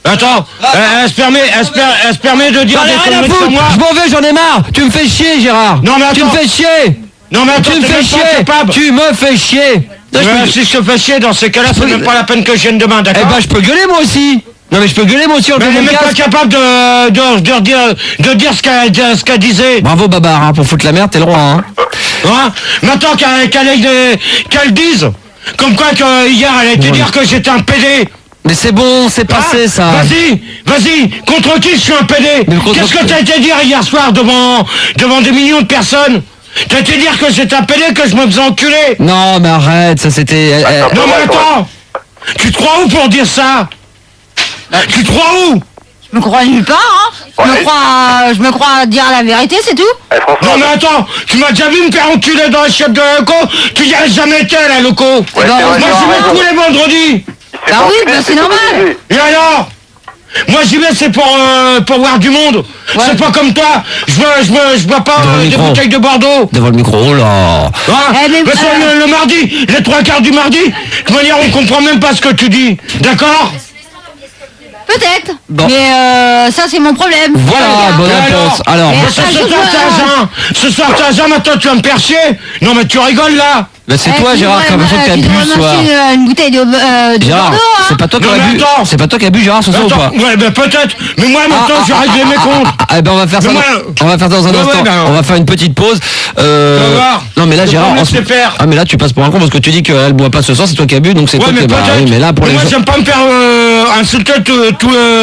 Attends, elle se permet de dire J'en ai des rien à conneries sur foutre, moi. je m'en vais, j'en ai marre. Tu me fais chier, Gérard. Non, mais Tu me attends. fais chier. Non mais attends, Tu me t'es fais même pas chier. capable. Tu me fais chier. Non, je peux- Si je te fais chier dans ces cas-là, c'est même pas la peine que je vienne demain, Eh d'accord? ben, je peux gueuler moi aussi. Non mais je peux gueuler moi aussi en Mais elle faisant est mon même pas casque. capable de dire ce qu'elle disait. Bravo Babar, hein, pour foutre la merde, t'es le roi. Hein. Hein? Maintenant qu'elle dise, comme quoi que hier elle a été dire que j'étais un PD. Mais c'est bon, c'est passé Hein? ça. Vas-y, contre qui je suis un PD? Mais contre- Qu'est-ce que t'as été dire hier soir devant des millions de personnes? T'as été dire que j'étais un PD, que je me faisais enculer? Non mais arrête, ça c'était... Non mais attends! Tu te crois où pour dire ça? Tu te crois où? Je me crois nulle part, hein. Je me crois dire la vérité, c'est tout. Eh, François, Non mais attends, tu m'as déjà vu me faire enculer dans la chef de loco? Tu y as jamais été à la loco? Ouais, c'est vrai, Moi tu as j'y vais raison. tous les vendredis! C'est Bah pas oui, enculé, bah c'est pas normal. obligé. Et alors? Moi j'y vais c'est pour voir du monde. Ouais. C'est pas comme toi. Je bois pas Devant le des micro. bouteilles de Bordeaux. Devant le micro, oh là. Hein? Eh, mais- Mais c'est le mardi, les 3/4 du mardi. De toute manière on comprend même pas ce que tu dis. D'accord? Peut-être. Bon. Mais ça c'est mon problème. Voilà, Regarde. bonne Et réponse. Alors, Et Ce Ah, je soir vois. t'as agent. Ce soir t'as agent, maintenant tu vas me faire chier. Non mais tu rigoles là. bah, c'est toi Gérard qui a l'impression que t'as bu ce soir. Une bouteille de Gérard, Bordeaux, hein. c'est pas toi qui Non, as mais bu. attends. C'est pas toi qui as bu Gérard ce soir ou pas? Attends, ouais ben peut-être. Mais moi maintenant je vais régler mes comptes. Eh ben on va faire ça. Mais moi- On va faire ça dans un Ouais, instant. ouais, ben- On va faire une petite pause. va voir. Non mais là Je Gérard, peux me en ce- laisser faire. ah mais là tu passes pour un con parce que tu dis qu'elle boit pas ce soir, c'est toi qui as bu, donc c'est Ouais toi mais qui. Bah peut-être. oui, mais là pour les moi gens. j'aime pas me faire insulter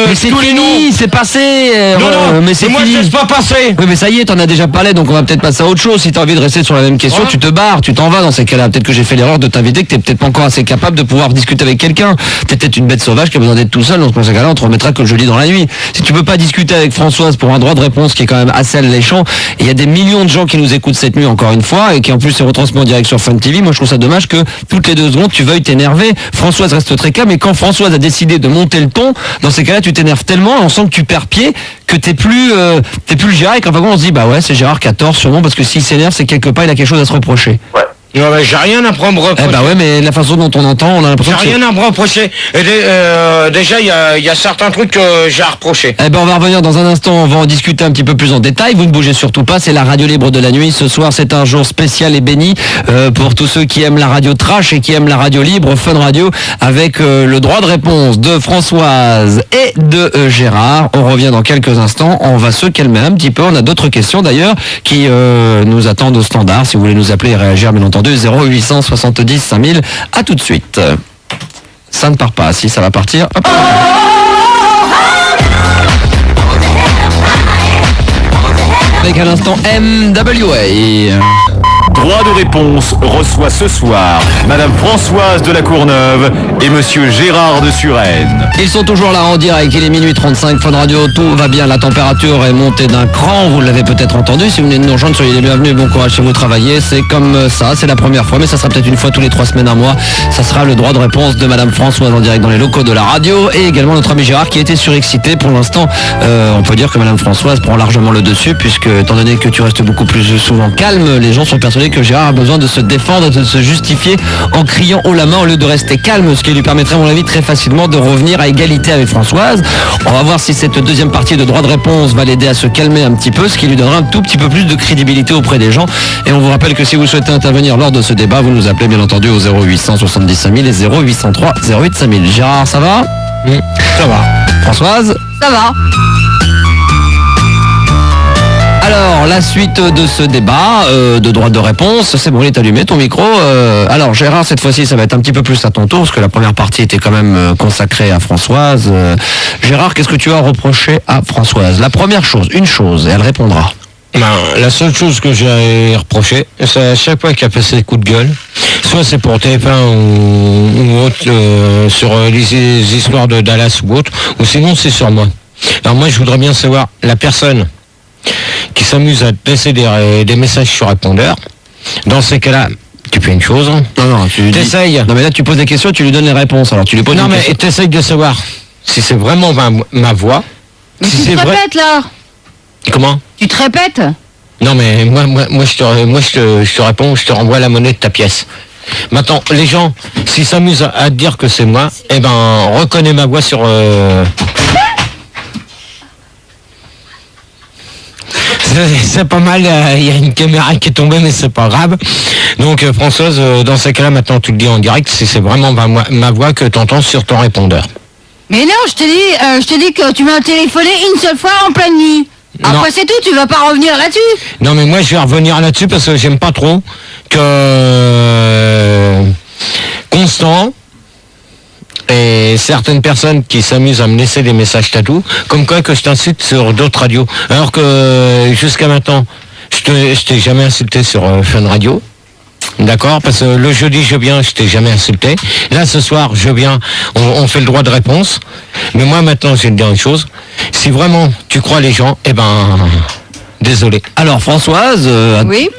Mais c'est tous les noms. fini, c'est passé. Non, mais c'est moi je fini. laisse pas passer. Oui mais ça y est, t'en as déjà parlé, donc on va peut-être passer à autre chose. Si t'as envie de rester sur la même question, Ouais. tu te barres, tu t'en vas dans ces cas-là. Peut-être que j'ai fait l'erreur de t'inviter, que t'es peut-être pas encore assez capable de pouvoir discuter avec quelqu'un. T'es peut-être une bête sauvage qui a besoin d'être tout seul, donc dans ces cas-là, on te remettra que le jeudi dans la nuit. Si tu peux pas discuter avec Françoise pour un droit de réponse qui est quand même assez alléchant, et il y a des millions de gens qui nous écoutent cette nuit encore une fois, et qui en plus est retransmis en direct sur Fun TV, moi je trouve ça dommage que toutes les 2 secondes tu veuilles t'énerver. Françoise reste très calme, et quand Françoise a décidé de monter le ton, dans ces cas-là tu t'énerves tellement, et on sent que tu perds pied, que t'es plus le Gérard, et qu'en fin de compte on se dit bah ouais c'est Gérard qui a tort sûrement, parce que s'il s'énerve c'est quelque part il a quelque chose à se reprocher. Non mais j'ai rien à prendre Eh reprocher. bah ouais, mais la façon dont on entend, on a l'impression J'ai que c'est- rien à me reprocher. Et déjà, il y a certains trucs que j'ai à reprocher. Eh ben on va revenir dans un instant, on va en discuter un petit peu plus en détail. Vous ne bougez surtout pas, c'est la radio libre de la nuit. Ce soir c'est un jour spécial et béni pour tous ceux qui aiment la radio trash et qui aiment la radio libre, Fun Radio, avec le droit de réponse de Françoise et de Gérard. On revient dans quelques instants, on va se calmer un petit peu. On a d'autres questions d'ailleurs qui nous attendent au standard. Si vous voulez nous appeler et réagir, bien entendu, 0870 5000. À tout de suite. Ça ne part pas, si ça va partir. Hop. Avec à l'instant MWA. Droit de réponse reçoit ce soir Madame Françoise de la Courneuve et Monsieur Gérard de Suresnes. Ils sont toujours là en direct, il est minuit 35, Fun Radio, tout va bien, la température est montée d'un cran, vous l'avez peut-être entendu, si vous venez de nous rejoindre, soyez les bienvenus, bon courage chez vous travailler, c'est comme ça, c'est la première fois, mais ça sera peut-être une fois tous les 3 semaines, un mois, ça sera le droit de réponse de Madame Françoise en direct dans les locaux de la radio, et également notre ami Gérard qui était surexcité pour l'instant, on peut dire que Madame Françoise prend largement le dessus, puisque étant donné que tu restes beaucoup plus souvent calme, les gens sont persuadés que Gérard a besoin de se défendre, de se justifier en criant haut la main au lieu de rester calme, ce qui lui permettrait à mon avis très facilement de revenir à égalité avec Françoise. On va voir si cette deuxième partie de droit de réponse va l'aider à se calmer un petit peu, ce qui lui donnera un tout petit peu plus de crédibilité auprès des gens. Et on vous rappelle que si vous souhaitez intervenir lors de ce débat, vous nous appelez bien entendu au 0800 70 5000 et 0803 08 5000. Gérard, ça va? Ça va. Françoise? Ça va. Alors, la suite de ce débat de droit de réponse, c'est bon, il est allumé ton micro. Alors, Gérard, cette fois-ci, ça va être un petit peu plus à ton tour, parce que la première partie était quand même consacrée à Françoise. Gérard, qu'est-ce que tu as reproché à Françoise? La première chose, une chose, et elle répondra. La seule chose que j'ai reproché, c'est à chaque fois qu'il a fait ses coups de gueule, soit c'est pour TF1 ou autre, sur les histoires de Dallas ou autre, ou sinon c'est sur moi. Alors moi, je voudrais bien savoir la personne qui s'amuse à te laisser des messages sur répondeur. Dans ces cas-là, tu fais une chose. Non, tu t'essayes. Non, mais là, tu poses des questions, tu lui donnes les réponses. Alors, tu lui poses non, une mais question. t'essayes de savoir si c'est vraiment ma voix. Mais si tu c'est te vrai. répètes là. Comment? Tu te répètes. Non, mais moi, je te réponds, je te renvoie la monnaie de ta pièce. Maintenant, les gens, s'ils s'amusent à te dire que c'est moi, eh ben, reconnais ma voix sur... C'est pas mal, il y a une caméra qui est tombée, mais c'est pas grave. Donc Françoise, dans ces cas-là, maintenant tu le dis en direct, si c'est vraiment ma voix que tu entends sur ton répondeur. Mais non, je te dis que tu m'as téléphoné une seule fois en pleine nuit. Après c'est tout, tu vas pas revenir là-dessus. Non, mais moi je vais revenir là-dessus parce que j'aime pas trop que Constant et certaines personnes qui s'amusent à me laisser des messages tatou, comme quoi que je t'insulte sur d'autres radios. Alors que jusqu'à maintenant, je t'ai jamais insulté sur Fun Radio. D'accord? Parce que le jeudi je viens, je t'ai jamais insulté. Là ce soir je viens, on fait le droit de réponse. Mais moi maintenant je vais te dire une chose. Si vraiment tu crois les gens, eh ben désolé. Alors Françoise, Oui.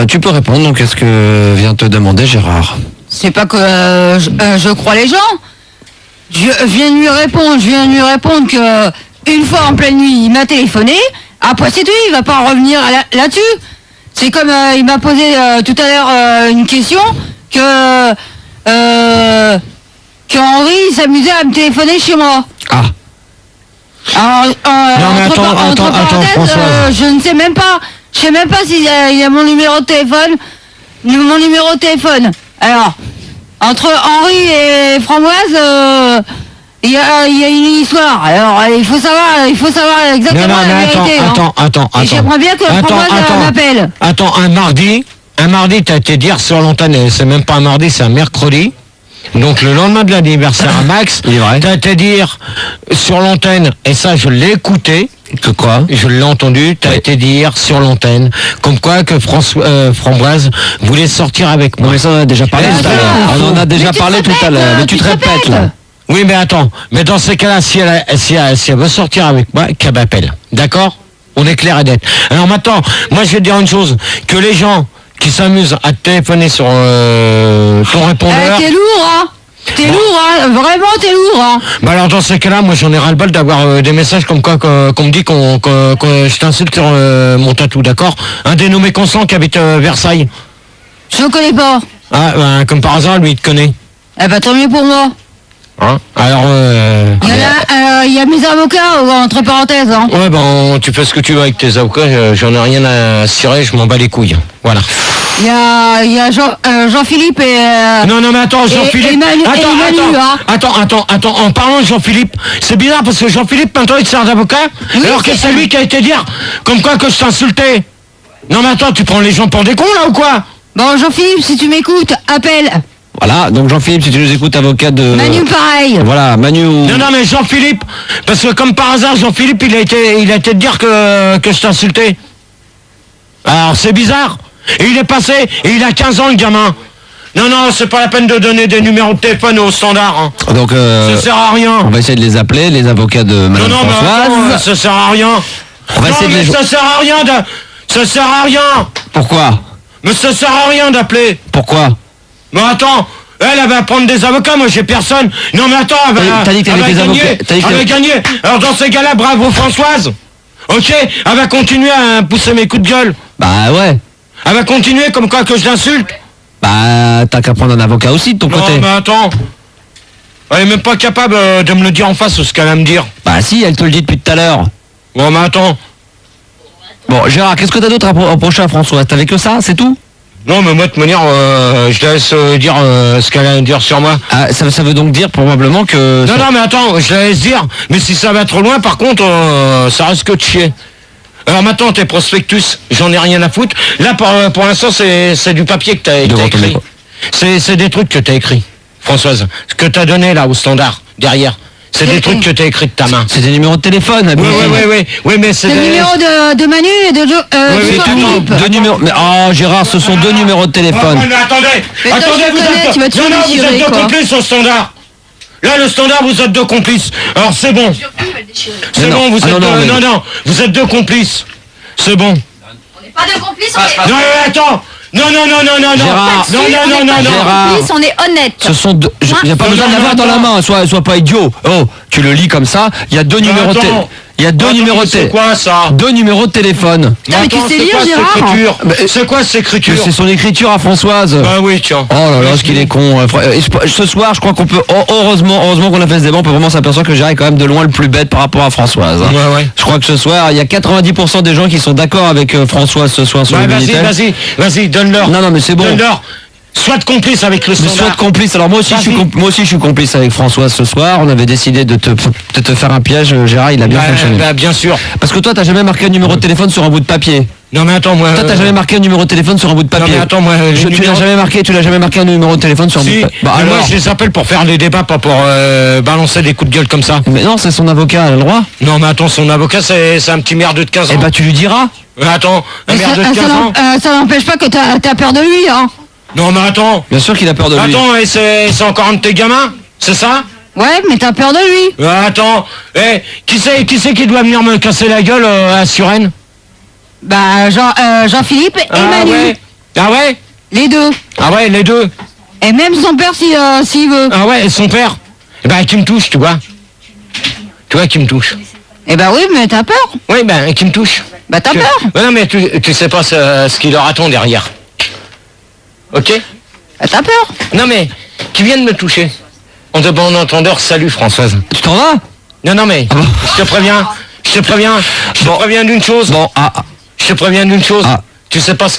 Tu peux répondre, donc qu'est-ce que vient te demander Gérard? C'est pas que je crois les gens. Je viens de lui répondre que une fois en pleine nuit, il m'a téléphoné. Après c'est tout, il va pas revenir là-dessus. C'est comme il m'a posé tout à l'heure une question que Henri s'amusait à me téléphoner chez moi. Ah. Alors, attends, Françoise. je ne sais même pas. Je sais même pas s'il y a mon numéro de téléphone. Mon numéro de téléphone. Alors, entre Henri et Framboise, il y a une histoire. Alors, il faut savoir exactement la vérité. Attends. Et j'aimerais bien que Framboise m'appelle. Attends, un mardi, t'as été dire sur l'antenne, et c'est même pas un mardi, c'est un mercredi. Donc le lendemain de l'anniversaire à Max, t'as été dire sur l'antenne, et ça je l'ai écouté. Que quoi? Je l'ai entendu, t'as été dire sur l'antenne, comme quoi que Framboise voulait sortir avec moi. Non mais ça on en a déjà parlé tout à l'heure. On en a déjà parlé tout à l'heure, mais tu te répètes là. Oui mais attends, mais dans ces cas-là, si elle veut sortir avec moi, qu'elle m'appelle. D'accord? On est clair et net. Alors maintenant, moi je vais te dire une chose, que les gens qui s'amusent à te téléphoner sur ton répondeur... T'es lourd, hein? T'es lourd, hein? Vraiment, t'es lourd, hein? Bah alors dans ces cas-là, moi j'en ai ras-le-bol d'avoir des messages comme quoi qu'on me dit que je t'insulte sur mon tatou, d'accord? Un dénommé Constant qui habite Versailles. Je le connais pas. Ah, bah, comme par hasard, lui il te connaît. Eh ben tant mieux pour moi. Hein? Alors Il y a mes avocats, entre parenthèses, hein. ouais, ben tu fais ce que tu veux avec tes avocats, j'en ai rien à cirer, je m'en bats les couilles. Voilà. Il y a Jean-Philippe et... Non, mais attends, Jean-Philippe... Attends, en parlant de Jean-Philippe, c'est bizarre parce que Jean-Philippe, maintenant, il te sert d'avocat, oui, alors que c'est lui qui a été dire, comme quoi que je t'insultais. Non, mais attends, tu prends les gens pour des cons, là, ou quoi? Bon, Jean-Philippe, si tu m'écoutes, appelle. Voilà, donc Jean-Philippe, si tu nous écoutes, avocat de... Manu, pareil. Voilà, Manu... Non, mais Jean-Philippe, parce que comme par hasard, Jean-Philippe, il a été te dire que je t'insultais. Alors, c'est bizarre. Et il est passé, et il a 15 ans le gamin. Non, c'est pas la peine de donner des numéros de téléphone au standard. Hein. Donc, ça sert à rien. On va essayer de les appeler, les avocats de Madame Françoise. Mais attends, ça sert à rien. On va essayer de les... ça sert à rien Ça sert à rien. Pourquoi? Mais ça sert à rien d'appeler. Pourquoi? Mais attends, elle va prendre des avocats, moi j'ai personne. Non mais attends, t'as dit que t'avais des avocats. Elle va gagner. Alors dans ces cas-là, bravo Françoise. Ok, elle va continuer à pousser mes coups de gueule. Bah ouais. Elle va continuer comme quoi que je l'insulte. Bah t'as qu'à prendre un avocat aussi de ton côté. Non mais attends. Elle est même pas capable de me le dire en face ce qu'elle va me dire. Bah si, elle te le dit depuis tout à l'heure. Bon mais attends. Bon Gérard, qu'est-ce que t'as d'autre à reprocher à Françoise? T'avais que ça, c'est tout? Non mais moi de manière, je la laisse dire ce qu'elle a à dire sur moi. Ah, ça veut donc dire probablement que... Non mais attends, je la laisse dire. Mais si ça va trop loin par contre, ça risque de chier. Alors maintenant tes prospectus, j'en ai rien à foutre. Là pour l'instant c'est du papier que t'as écrit. C'est des trucs que t'as écrit, Françoise. Ce que t'as donné là au standard, derrière. C'est des trucs que t'as écrit de ta main. C'est des numéros de téléphone. Oui, mais c'est des numéros de Manu et de deux numéros. Mais Gérard, ce sont deux numéros de téléphone. Mais attendez, vous êtes deux complices au standard. Là, le standard, vous êtes deux complices. Alors c'est bon. C'est bon, vous êtes deux. Non, vous êtes deux complices. C'est bon. On n'est pas deux complices. Non, mais attends. Non. Gérard, Gérard, on est honnête. Ce sont deux. Il n'y a pas besoin de l'avoir dans la main. Sois pas idiot. Oh, tu le lis comme ça. Il y a deux numéros de téléphone. Il y a deux numéros de téléphone. C'est quoi ça? Deux numéros de téléphone. Mais tu sais lire, Gérard? C'est quoi cette écriture? C'est son écriture à Françoise. Bah oui, tiens. Oh là là, ce qu'il est con. Ce soir, je crois qu'on peut... heureusement qu'on a fait ce débat, on peut vraiment s'apercevoir que Gérard est quand même de loin le plus bête par rapport à Françoise. Ouais. Je crois que ce soir, il y a 90% des gens qui sont d'accord avec Françoise ce soir sur le Minitel. Vas-y, donne-leur. Non, mais c'est bon. Donne-leur. Soit complice avec le standard. Soit complice. Alors moi aussi je suis complice avec Françoise ce soir. On avait décidé de te faire un piège, Gérard, il a bien fonctionné. Bah, bien sûr. Parce que toi t'as jamais marqué un numéro de téléphone sur un bout de papier. Non mais attends moi. Toi t'as jamais marqué un numéro de téléphone sur un bout de papier. Non mais attends moi. Tu l'as jamais marqué un numéro de téléphone sur un bout de papier. Bah, alors... Moi je les appelle pour faire des débats, pas pour balancer des coups de gueule comme ça. Mais non, c'est son avocat, elle a le droit. Non mais attends, son avocat c'est un petit merdeux de 15 ans. Eh bah tu lui diras. Attends, un merdeux de 15 ans. Ça n'empêche pas que t'as peur de lui, hein. Non mais attends. Bien sûr qu'il a peur de lui. Attends, et c'est encore un de tes gamins? C'est ça? Ouais, mais t'as peur de lui. Attends, qui c'est qui doit venir me casser la gueule à Suresnes? Bah Jean-Philippe et Manu. Ouais. Ah ouais? Les deux. Ah ouais, les deux. Et même son père s'il veut. Ah ouais, et son père? Eh ben qui me touche, tu vois. Tu vois qui me touche. Eh ben oui, mais t'as peur. Oui, ben qui me touche. Bah t'as peur. Ouais, non mais tu sais pas ce qu'il leur attend derrière. Ok? Bah t'as peur. Non mais, qui viennent me toucher. On de bon entendeur, salut Françoise. Tu t'en vas? Non mais, je te préviens d'une chose. Bon, je te préviens d'une chose. Tu sais pas ce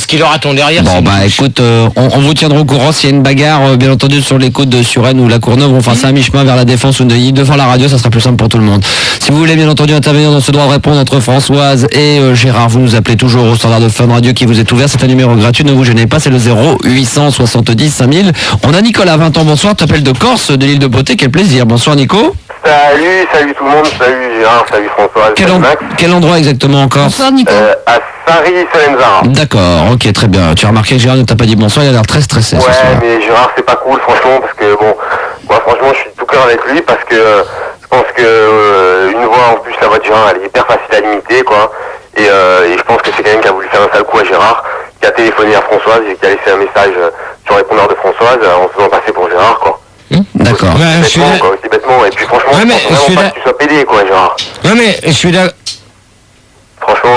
qui leur attend derrière. Bon bah écoute, on vous tiendra au courant s'il y a une bagarre, bien entendu, sur les côtes de Suresnes ou la Courneuve, on fera ça à mi-chemin vers la Défense ou Neuilly, devant la radio, ça sera plus simple pour tout le monde. Si vous voulez bien entendu intervenir dans ce droit de répondre entre Françoise et Gérard, vous nous appelez toujours au standard de Fun Radio qui vous est ouvert, c'est un numéro gratuit, ne vous gênez pas, c'est le 0870 5000. On a Nicolas, 20 ans, bonsoir, t'appelles de Corse, de l'île de Beauté, quel plaisir. Bonsoir Nico. Salut tout le monde, salut Gérard, salut Françoise, salut Max. Quel endroit exactement en Corse? Bonsoir Nico. À Saint-Ri-Solenzara. D'accord, ok, très bien. Tu as remarqué que Gérard ne t'a pas dit bonsoir, il a l'air très stressé. Ouais, mais Gérard c'est pas cool franchement, parce que bon, moi franchement je suis de tout cœur avec lui, parce que je pense que une voix, en plus la voix de Gérard elle est hyper facile à imiter quoi, et je pense que c'est quelqu'un qui a voulu faire un sale coup à Gérard, qui a téléphoné à Françoise et qui a laissé un message sur le répondeur de Françoise en se faisant passer pour Gérard quoi. D'accord. Aussi bêtement, et puis franchement, je pense vraiment pas que tu sois pédé quoi Gérard. Ouais mais je suis d'accord. Franchement,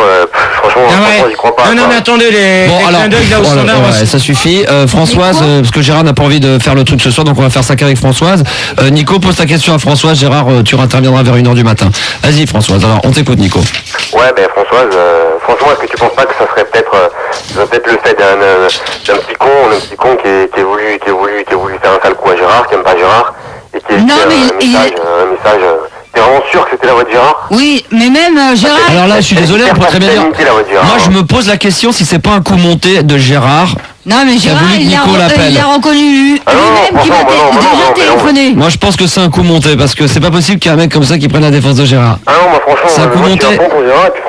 j'y crois pas. Non, mais attendez, les clins d'œil là au standard. Ouais, ça suffit. Françoise, parce que Gérard n'a pas envie de faire le truc ce soir, donc on va faire ça qu'avec Françoise. Nico, pose ta question à Françoise. Gérard, tu interviendras vers 1h du matin. Vas-y, Françoise. Alors, on t'écoute, Nico. Ouais, ben Françoise, franchement, est-ce que tu penses pas que ça serait peut-être le fait d'un petit con qui a voulu faire un sale coup à Gérard, qui aime pas Gérard, et qui a un message T'es vraiment sûr que c'était la voix de Gérard? Oui, mais même Gérard... Alors là, je suis désolé, on peut très bien dire... Moi, je me pose la question si c'est pas un coup monté de Gérard. Non, mais Gérard, il a reconnu lui-même qui m'a déjà téléphoné. Moi, je pense que c'est un coup monté, parce que c'est pas possible qu'il y ait un mec comme ça qui prenne la défense de Gérard. Ah non, bah franchement, c'est un coup monté.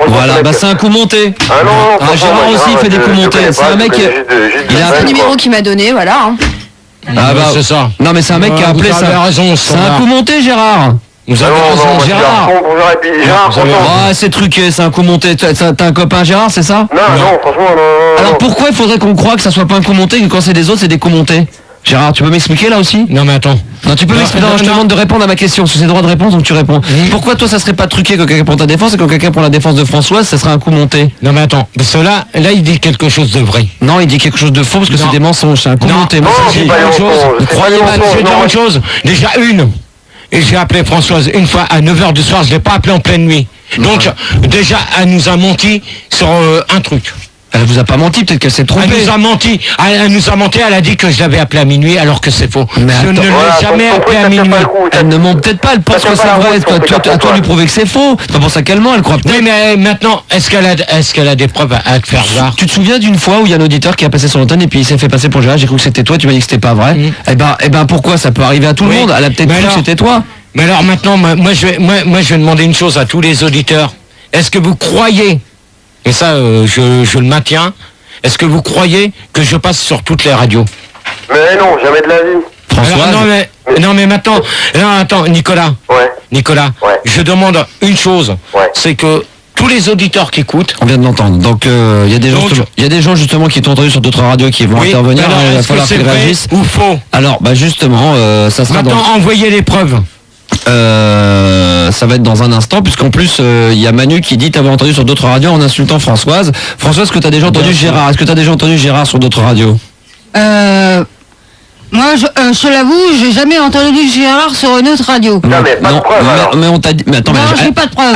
Voilà, bah c'est un coup monté. Ah non, Gérard aussi, il fait des coups montés. C'est un mec qui... Il a un numéro qu'il m'a donné, voilà. Ah bah, c'est ça. Non, mais c'est un mec qui a appelé ça. C'est un coup monté, Gérard. Vous avez raison, Gérard. C'est truqué, c'est un coup monté. T'as un copain Gérard, c'est ça? Non, franchement, non. Alors pourquoi il faudrait qu'on croie que ça soit pas un coup monté, que quand c'est des autres, c'est des coups montés? Gérard, tu peux m'expliquer là aussi? Non mais attends. Non, tu peux m'expliquer. Non, je te demande de répondre à ma question. C'est droit de réponse, donc tu réponds. Pourquoi toi ça serait pas truqué quand quelqu'un prend ta défense et quand quelqu'un prend la défense de Françoise, ça serait un coup monté? Non mais attends, parce que là il dit quelque chose de vrai. Non, il dit quelque chose de faux parce que c'est des mensonges, c'est un coup monté. Moi, je dis une chose. Croyez-moi, je vais dire une chose. Déjà et j'ai appelé Françoise une fois à 9h du soir, je l'ai pas appelé en pleine nuit. Donc déjà elle nous a menti sur un truc. Elle vous a pas menti, peut-être qu'elle s'est trompée. Elle nous a menti, elle a dit que je l'avais appelé à minuit alors que c'est faux. Mais je ne l'ai jamais appelé à minuit. Elle ne ment peut-être pas, elle pense que c'est vrai. À toi de lui prouver que c'est faux. C'est pas pour ça qu'elle ment, elle croit peut-être. Oui, mais maintenant, est-ce qu'elle a des preuves à te faire voir? Tu te souviens d'une fois où il y a un auditeur qui a passé son antenne et puis il s'est fait passer pour Gérard, j'ai cru que c'était toi, tu m'as dit que c'était pas vrai. Eh ben pourquoi? Ça peut arriver à tout le monde. Elle a peut-être cru que c'était toi. Mais alors maintenant, moi je vais demander une chose à tous les auditeurs. Est-ce que vous croyez, et ça je le maintiens, est-ce que vous croyez que je passe sur toutes les radios? Mais non, jamais de la vie. Françoise. Non mais maintenant, attends, Nicolas. Ouais. Nicolas, je demande une chose, c'est que tous les auditeurs qui écoutent... On vient de l'entendre. Donc il y a des gens justement qui t'ont entendu sur d'autres radios qui vont intervenir. Alors, il va falloir qu'ils réagissent. Ou faux? Alors bah justement, ça sera maintenant envoyez les preuves. Ça va être dans un instant, puisqu'en plus il y a Manu qui dit t'avais entendu sur d'autres radios en insultant Françoise. Françoise, est-ce que t'as déjà entendu Gérard? Est-ce que t'as déjà entendu Gérard sur d'autres radios? Moi, je l'avoue, j'ai jamais entendu Gérard sur une autre radio. Non, mais pas de preuve, mais on t'a dit... Mais attends, non, j'ai pas de preuve.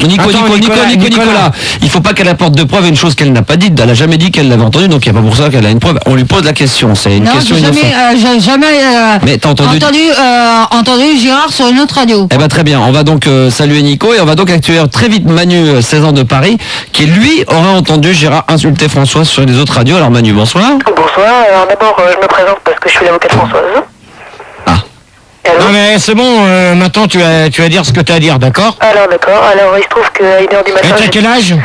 Nicolas, il faut pas qu'elle apporte de preuves à une chose qu'elle n'a pas dite. Elle a jamais dit qu'elle l'avait entendu, donc il n'y a pas pour ça qu'elle a une preuve. On lui pose la question, c'est une question innocente. J'ai jamais mais t'as entendu Gérard sur une autre radio. Eh ben très bien, on va donc saluer Nico et on va donc accueillir très vite Manu, 16 ans de Paris, qui lui aurait entendu Gérard insulter Françoise sur les autres radios. Alors Manu, bonsoir. Bonsoir, alors d'abord je me présente parce que je suis l'avocat de Françoise. Non mais c'est bon, maintenant tu vas dire ce que tu as à dire, d'accord? Alors d'accord, alors il se trouve qu'à 1h du matin... Et t'as quel âge?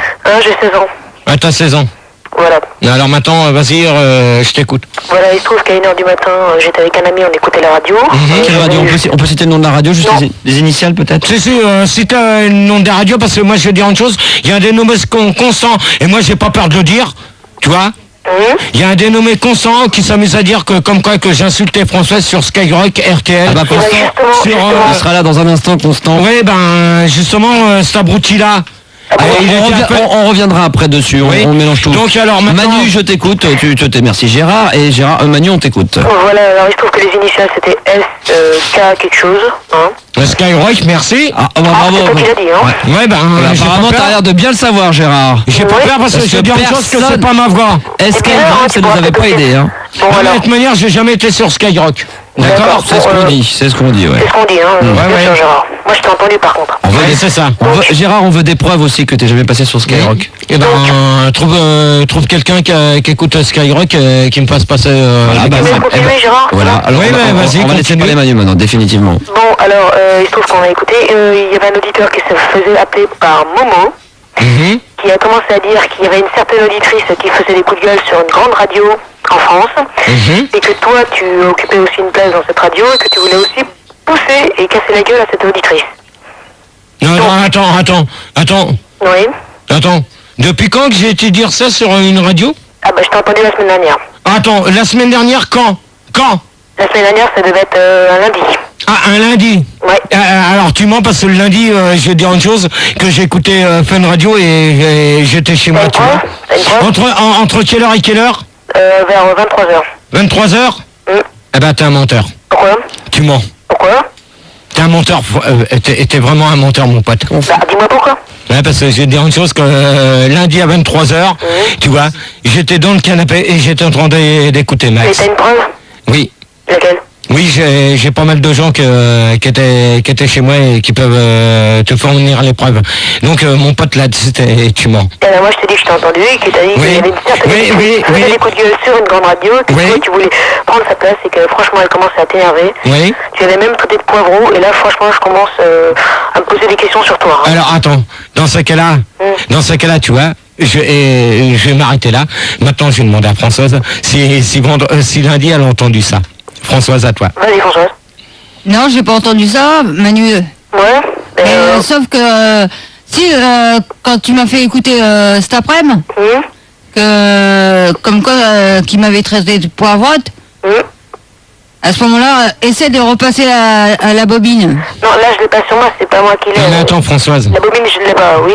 J'ai 16 ans. Ah, t'as 16 ans. Voilà. Alors maintenant, vas-y, je t'écoute. Voilà, il se trouve qu'à 1h du matin, j'étais avec un ami, on écoutait la radio. Quelle radio? On peut citer le nom de la radio, juste les initiales peut-être? Si t'as le nom de la radio, parce que moi je vais dire une chose, il y a un dénommé constant, et moi j'ai pas peur de le dire, tu vois? Il y a un dénommé Constant qui s'amuse à dire que comme quoi que j'insultais Françoise sur Skyrock, RTL. Ah bah Constant, il sera là dans un instant, Constant. Oui, ben justement, cet abruti-là. On reviendra après dessus, on mélange tout. Donc alors maintenant... Manu, je t'écoute, merci Gérard, et Manu, on t'écoute. Voilà, alors il se trouve que les initiales c'était SK quelque chose. Skyrock, merci. Bravo. C'est toi qui l'as dit, hein. Ouais, ben... apparemment, t'as l'air de bien le savoir, Gérard. J'ai pas peur parce que je veux dire une chose que c'est pas ma voix. Skyrock, ça nous avait pas aidé, hein. De toute manière, j'ai jamais été sur Skyrock. D'accord, c'est ce qu'on dit, C'est ce qu'on dit, hein. Bien sûr, Gérard. Moi, je t'ai entendu par contre. C'est ça. Gérard, on veut des preuves aussi que t'es jamais passé sur Skyrock. Eh ben, trouve quelqu'un qui écoute Skyrock qui me fasse passer... Gérard. Voilà, alors vas-y, on va laisser parler Manu maintenant, définitivement. Bon, alors, il se trouve qu'on a écouté, il y avait un auditeur qui se faisait appeler par Momo, qui a commencé à dire qu'il y avait une certaine auditrice qui faisait des coups de gueule sur une grande radio en France, et que toi, tu occupais aussi une place dans cette radio, et que tu voulais aussi pousser et casser la gueule à cette auditrice. Non, attends. Oui. Attends, depuis quand que j'ai été dire ça sur une radio? Ah bah je t'ai entendu la semaine dernière. Attends, la semaine dernière quand? La semaine dernière, ça devait être un lundi. Ah, un lundi? Ouais. Alors tu mens parce que le lundi, je vais dire une chose, que j'ai écouté Fun Radio et j'étais chez moi, tu vois. Entre quelle heure et quelle heure? Vers 23h. 23h? Eh ben t'es un menteur. Pourquoi? Tu mens. Pourquoi? T'es un menteur, t'es vraiment un menteur mon pote. Bah dis-moi pourquoi. Ouais, parce que je vais te dire une chose, que lundi à 23h, tu vois, j'étais dans le canapé et j'étais en train d'écouter Max. Et t'as une preuve? Oui. Laquelle? Oui, j'ai pas mal de gens qui étaient chez moi et qui peuvent te fournir les preuves. Donc mon pote là, tu mens. Moi je t'ai dit que je t'ai entendu et que t'as dit qu'il y avait une certaine des coups de gueule sur une grande radio, que toi, tu voulais prendre sa place et que franchement elle commence à t'énerver. Oui. Tu avais même traité de poivreau et là franchement je commence à me poser des questions sur toi. Hein. Alors attends, dans ce cas-là, tu vois. Je vais m'arrêter là. Maintenant, je vais demander à Françoise si lundi elle a entendu ça. Françoise, à toi. Vas-y, Françoise. Non, j'ai pas entendu ça, Manu. Ouais. Sauf que quand tu m'as fait écouter cet après-midi, comme quoi qui m'avait traité de poivrotte, à ce moment-là, essaie de repasser la bobine. Non, là je l'ai pas sur moi, c'est pas moi qui l'ai. Mais attends, Françoise. La bobine, je l'ai pas, oui.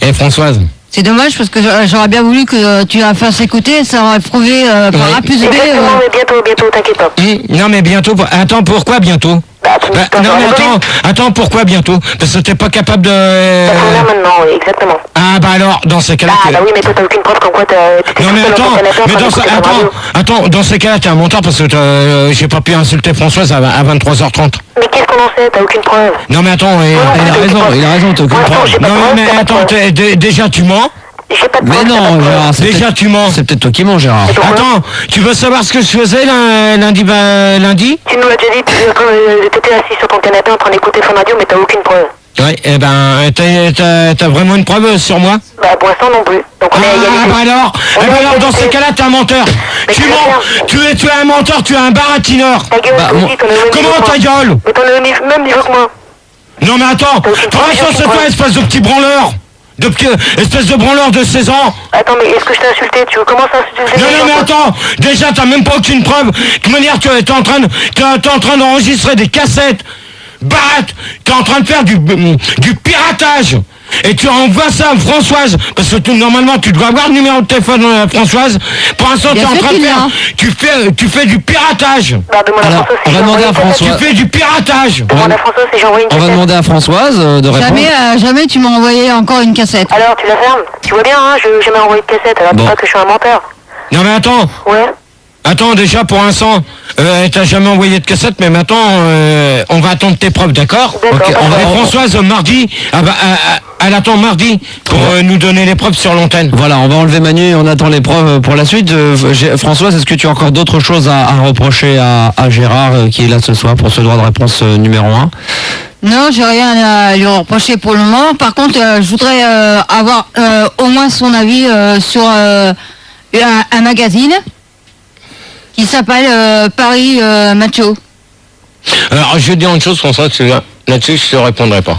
Et Françoise. C'est dommage parce que j'aurais bien voulu que tu la fasses écouter, ça aurait prouvé par A plus B. Exactement, mais bientôt, t'inquiète pas. Non mais bientôt, attends, pourquoi bientôt? Non mais attends, pourquoi bientôt? Parce que t'es pas capable de... Ça prend là maintenant, oui, exactement. Ah bah alors, dans ces cas-là... Ah bah oui, mais toi t'as aucune preuve comme quoi tu non mais attends, dans ces cas-là t'es un menteur parce que j'ai pas pu insulter Françoise à 23h30. Mais qu'est-ce qu'on en sait? T'as aucune preuve. Non mais attends, il a raison, t'as aucune preuve. Non mais attends, déjà tu mens. Mais non, Gérard, déjà tu mens. C'est peut-être toi qui mens, Gérard. Attends, tu veux savoir ce que je faisais lundi? Tu nous l'as déjà dit, t'étais assis sur ton canapé en train d'écouter Fun Radio, mais t'as aucune preuve. Ouais, eh ben, t'as vraiment une preuve sur moi? Bah, pour l'instant non plus. Donc on est à égalité. Alors, dans ce cas-là, t'es un menteur. Tu mens, tu es un menteur, tu es un baratineur. Ta gueule, comment ta gueule? Mais t'en es au même niveau que moi. Non mais attends, pour l'instant c'est toi, espèce de petit branleur. Espèce de branleur de 16 ans. Attends, mais est-ce que je t'ai insulté? Tu commences à insulter? Non mais attends, déjà t'as même pas aucune preuve. De toute manière, tu es en train d'enregistrer des cassettes. Barrette, t'es en train de faire du piratage. Et tu renvoies ça à Françoise, parce que normalement tu dois avoir le numéro de téléphone Françoise. Pour l'instant tu es en train de faire, tu fais du piratage. Bah, alors, on va demander à Françoise. Tu fais du piratage. Demande à Françoise si j'ai envoyé une cassette. On va demander à Françoise de répondre. Jamais tu m'as envoyé encore une cassette. Alors tu la fermes. Tu vois bien, hein, je n'ai jamais envoyé de cassette, alors dis pas que je suis un menteur. Non mais attends. Ouais. Attends, déjà pour l'instant, t'as jamais envoyé de cassette, mais maintenant on va attendre tes preuves, d'accord? Okay, Françoise, mardi, elle attend mardi pour nous donner les preuves sur l'antenne. Voilà, on va enlever Manu et on attend les preuves pour la suite. Françoise, est-ce que tu as encore d'autres choses à reprocher à Gérard qui est là ce soir pour ce droit de réponse numéro 1? Non, j'ai rien à lui reprocher pour le moment. Par contre, je voudrais avoir au moins son avis sur un magazine qui s'appelle Paris Macho. Alors, je vais dire une chose, François, là-dessus, je ne te répondrai pas.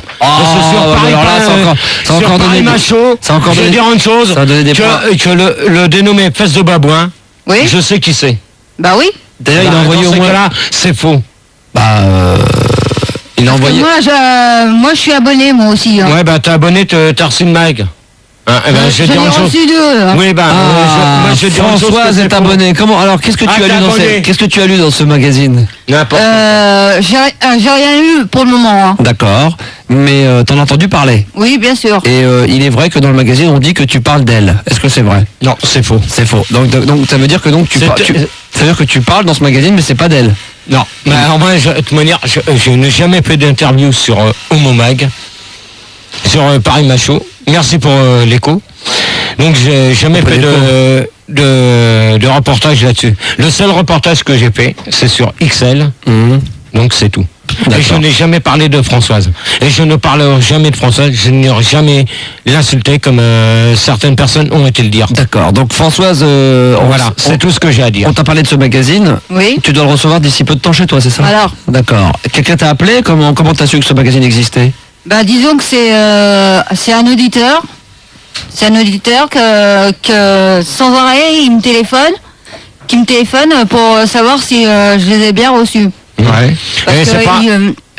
Ça encore donné Macho, je vais dire une chose, que le dénommé Fesse de Babouin, oui, je sais qui c'est. Bah oui. D'ailleurs, il a envoyé au moins... là, c'est faux. Il a envoyé... Moi, je suis abonné, moi aussi. Hein. Ouais, bah, t'es abonné, t'as reçu une mag. J'en ai reçu 2. Hein. Oui, Françoise est abonnée. Comment? Alors, qu'est-ce que tu as lu dans ce magazine? N'importe. J'ai rien lu pour le moment. Hein. D'accord. Mais t'en as entendu parler? Oui, bien sûr. Et il est vrai que dans le magazine, on dit que tu parles d'elle. Est-ce que c'est vrai? Non, c'est faux. C'est faux. Donc ça veut dire que ça veut dire que tu parles dans ce magazine, mais c'est pas d'elle. Non. Mais en vrai, de toute manière, je n'ai jamais fait d'interview sur Homo Mag, sur Paris Macho. Merci pour l'écho. Donc j'ai jamais fait de reportage là-dessus. Le seul reportage que j'ai fait, c'est sur XL. Donc c'est tout. Et je n'ai jamais parlé de Françoise. Et je ne parlerai jamais de Françoise. Je n'aurai jamais l'insulter comme certaines personnes ont été le dire. D'accord. Donc Françoise, voilà, c'est tout ce que j'ai à dire. On t'a parlé de ce magazine. Oui. Tu dois le recevoir d'ici peu de temps chez toi, c'est ça? Alors. D'accord. Quelqu'un t'a appelé? Comment t'as su que ce magazine existait? Bah disons que c'est un auditeur. C'est un auditeur que sans arrêt qui me téléphone pour savoir si je les ai bien reçus. Ouais.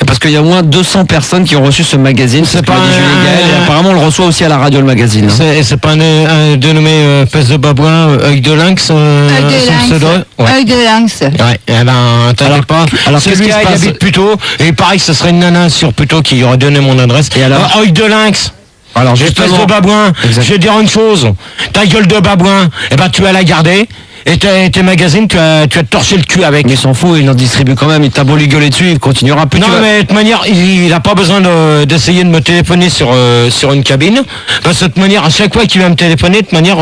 Parce qu'il y a au moins 200 personnes qui ont reçu ce magazine. C'est pas Julie Gaël, et apparemment on le reçoit aussi à la radio, le magazine. C'est pas un dénommé Fesse de Babouin, œil de lynx, Œil de lynx. Ouais, eh ben, t'inquiète pas. Alors qu'est-ce qu'il habite Puteaux, et pareil, ce serait une nana sur Puteaux qui aurait donné mon adresse. Et alors, œil de lynx. Alors, espèce de babouin, je vais dire une chose, ta gueule de babouin, eh ben tu vas la garder, Et tes magazines, tu vas te torcher le cul avec. Mais il s'en fout, il en distribue quand même. Il t'a beau lui gueuler dessus, il continuera plus. Non, mais de toute manière, il n'a pas besoin d'essayer de me téléphoner sur une cabine. Parce que de toute manière, à chaque fois qu'il va me téléphoner, de toute manière,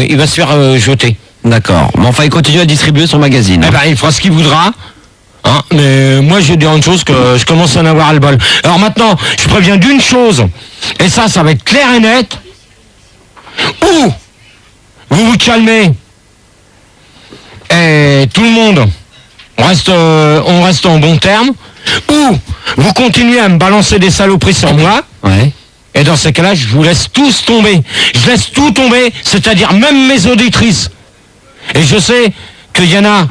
il va se faire jeter. D'accord. Mais enfin, il continue à distribuer son magazine. Eh ben, il fera ce qu'il voudra. Hein, mais moi, je dis une chose que je commence à en avoir le bol. Alors maintenant, je préviens d'une chose. Et ça va être clair et net. Ou vous vous calmez. Et tout le monde, on reste en bon terme. Ou vous continuez à me balancer des saloperies sur moi. Ouais. Et dans ces cas-là, je vous laisse tous tomber. Je laisse tout tomber, c'est-à-dire même mes auditrices. Et je sais qu'il y en a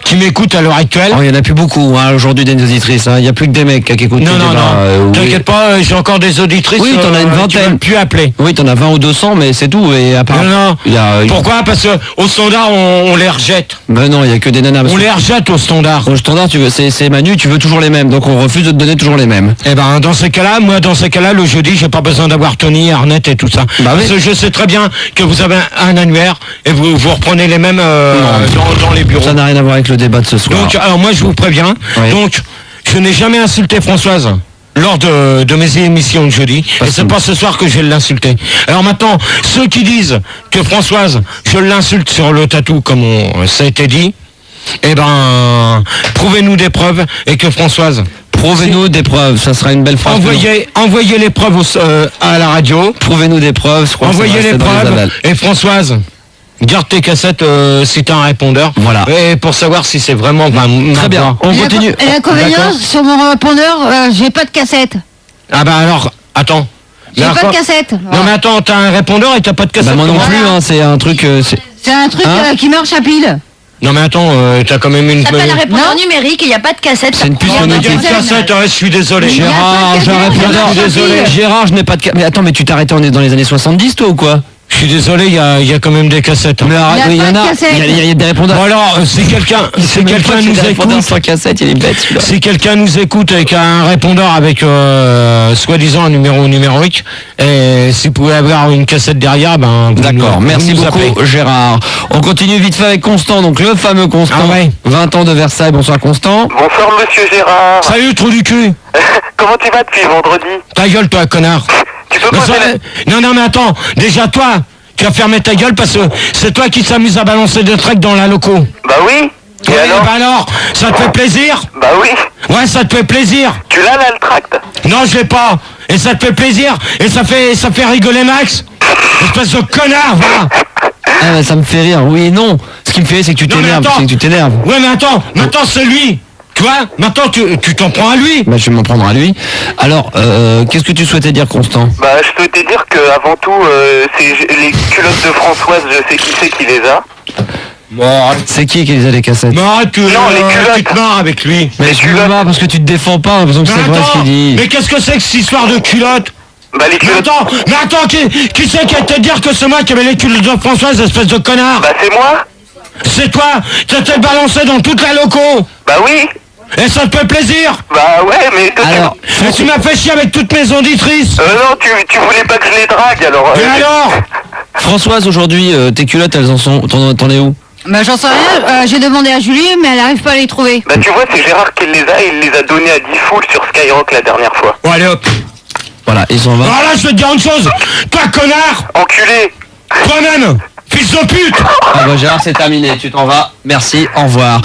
qui m'écoutent à l'heure actuelle. Oh, il n'y en a plus beaucoup aujourd'hui des auditrices. Il n'y a plus que des mecs qui écoutent. Non. T'inquiète pas, j'ai encore des auditrices. Oui, t'en as une vingtaine. Plus appeler. Oui, t'en as 20 ou 200, mais c'est tout. Et à part... Non. Pourquoi ? Parce qu'au standard, on les rejette. Ben non, il n'y a que des nanas. On les rejette au standard. Au standard, c'est Manu, tu veux toujours les mêmes. Donc on refuse de te donner toujours les mêmes. Eh ben, dans ces cas-là, le jeudi, j'ai pas besoin d'avoir Tony, Arnett et tout ça. Bah oui. Parce que je sais très bien que vous avez un annuaire et vous reprenez les mêmes dans les bureaux. Ça n'a rien à voir avec le débat de ce soir. Donc, alors moi, je vous préviens. Oui. Donc, je n'ai jamais insulté Françoise lors de mes émissions de jeudi. Et c'est pas ce soir que je vais l'insulter. Alors maintenant, ceux qui disent que Françoise, je l'insulte sur le tatou, comme ça a été dit, eh ben, prouvez-nous des preuves et que Françoise... Prouvez-nous des preuves, ça sera une belle phrase. Envoyez les preuves à la radio. Prouvez-nous des preuves. Envoyez les preuves. Et Françoise... Garde tes cassettes si t'as un répondeur. Voilà. Et pour savoir si c'est vraiment... Très bien, on continue. Et l'inconvénient, sur mon répondeur, j'ai pas de cassette. Ah bah alors, attends. J'ai pas de cassette. Non mais attends, t'as un répondeur et t'as pas de cassette. Bah moi non plus, c'est un truc... C'est un truc qui marche à pile. Non mais attends, t'as quand même une... Ça s'appelle un répondeur numérique, il n'y a pas de cassette. C'est une puce phonétique. Il y a une cassette, je suis désolé. Gérard, j'ai un répondeur. Désolé. Gérard, je n'ai pas de cassette. Mais attends, mais tu t'es arrêté, on est dans les années 70 toi ou quoi ? Je suis désolé, il y a quand même des cassettes. Mais arrête, il y a des répondeurs. Bon alors, si quelqu'un nous écoute, sans cassette, il est bête celui-là. Si quelqu'un nous écoute avec un répondeur avec soi-disant un numéro numérique, et si vous pouvez avoir une cassette derrière, ben d'accord, merci beaucoup Gérard. On continue vite fait avec Constant, donc le fameux Constant. Ah ouais. 20 ans de Versailles, bonsoir Constant. Bonsoir monsieur Gérard. Salut trou du cul. Comment tu vas depuis vendredi? Ta gueule toi connard. Tu peux pas Non mais attends, déjà toi, tu vas fermer ta gueule parce que c'est toi qui s'amuse à balancer des tracts dans la loco. Bah oui. Et alors, ça te fait plaisir? Bah oui. Ouais, ça te fait plaisir. Tu l'as là le tract? Non, je l'ai pas. Et ça te fait plaisir. Et ça fait rigoler Max. Espèce de connard, va. Ah bah, ça me fait rire, oui et non. Ce qui me fait rire, c'est que tu t'énerves. Ouais mais attends, maintenant c'est lui. Tu vois, maintenant tu t'en prends à lui. Bah je vais m'en prendre à lui. Alors, qu'est-ce que tu souhaitais dire Constant? Bah je souhaitais dire que avant tout, c'est les culottes de Françoise, je sais qui c'est qui les a. Bon, c'est qui les a les cassettes? Non, les culottes. Tu te marres avec lui. Mais je me marre parce que tu te défends pas, parce que c'est vrai ce qu'il dit. Mais qu'est-ce que c'est que cette histoire de culottes? Bah les culottes... Mais attends, qui c'est qui a été dire que c'est moi qui avais les culottes de Françoise, espèce de connard? Bah c'est moi. C'est toi. Tu t'es balancé dans toute la loco. Bah oui. Et ça te fait plaisir? Bah ouais, mais... Alors, tu m'as fait chier avec toutes mes auditrices. Non, tu voulais pas que je les drague, alors... Et alors? Françoise, aujourd'hui, tes culottes, elles en sont... T'en es où? Bah j'en sais rien, j'ai demandé à Julie, mais elle n'arrive pas à les trouver. Bah tu vois, c'est Gérard qui les a, il les a donnés à 10 foules sur Skyrock la dernière fois. Bon allez hop. Voilà, ils sont 20. Alors là, je vais te dire une chose. Toi, connard. Enculé. Toi-même. Fils de pute. Ah bah Gérard, c'est terminé, tu t'en vas. Merci, au revoir.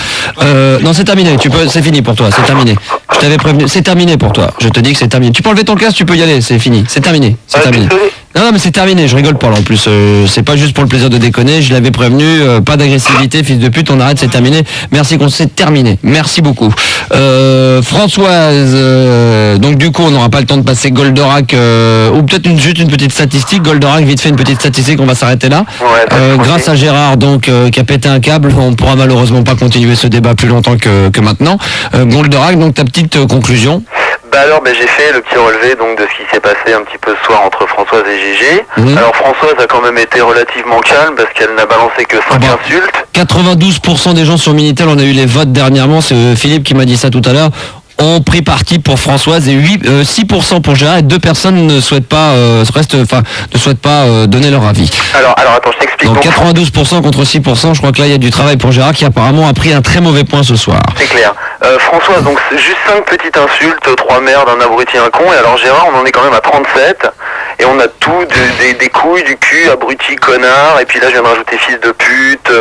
Non, c'est terminé, c'est fini pour toi, c'est terminé. Je t'avais prévenu, c'est terminé pour toi. Je te dis que c'est terminé. Tu peux enlever ton casque, tu peux y aller, c'est fini. C'est terminé, c'est terminé. Non mais c'est terminé, je rigole pas là en plus, c'est pas juste pour le plaisir de déconner, je l'avais prévenu, pas d'agressivité, fils de pute, on arrête, c'est terminé. Merci c'est terminé, merci beaucoup. Françoise, donc du coup on n'aura pas le temps de passer Goldorak, ou peut-être juste une petite statistique, Goldorak, vite fait une petite statistique, on va s'arrêter là. Ouais, grâce à Gérard donc qui a pété un câble, on pourra malheureusement pas continuer ce débat plus longtemps que maintenant. Goldorak, donc ta petite conclusion. Bah alors j'ai fait le petit relevé donc de ce qui s'est passé un petit peu ce soir entre Françoise et Gégé. Alors Françoise a quand même été relativement calme parce qu'elle n'a balancé que 5 insultes. 92% des gens sur Minitel, on a eu les votes dernièrement, c'est Philippe qui m'a dit ça tout à l'heure. ont pris parti pour Françoise et 6% pour Gérard et 2 personnes ne souhaitent pas donner leur avis. Alors attends, je t'explique. Donc 92% contre 6%, je crois que là il y a du travail pour Gérard qui apparemment a pris un très mauvais point ce soir. C'est clair. Françoise, donc c'est juste 5 petites insultes, 3 merdes, un abruti, un con, et alors Gérard, on en est quand même à 37, et on a tout, des couilles, du cul, abruti, connard, et puis là je viens de rajouter fils de pute,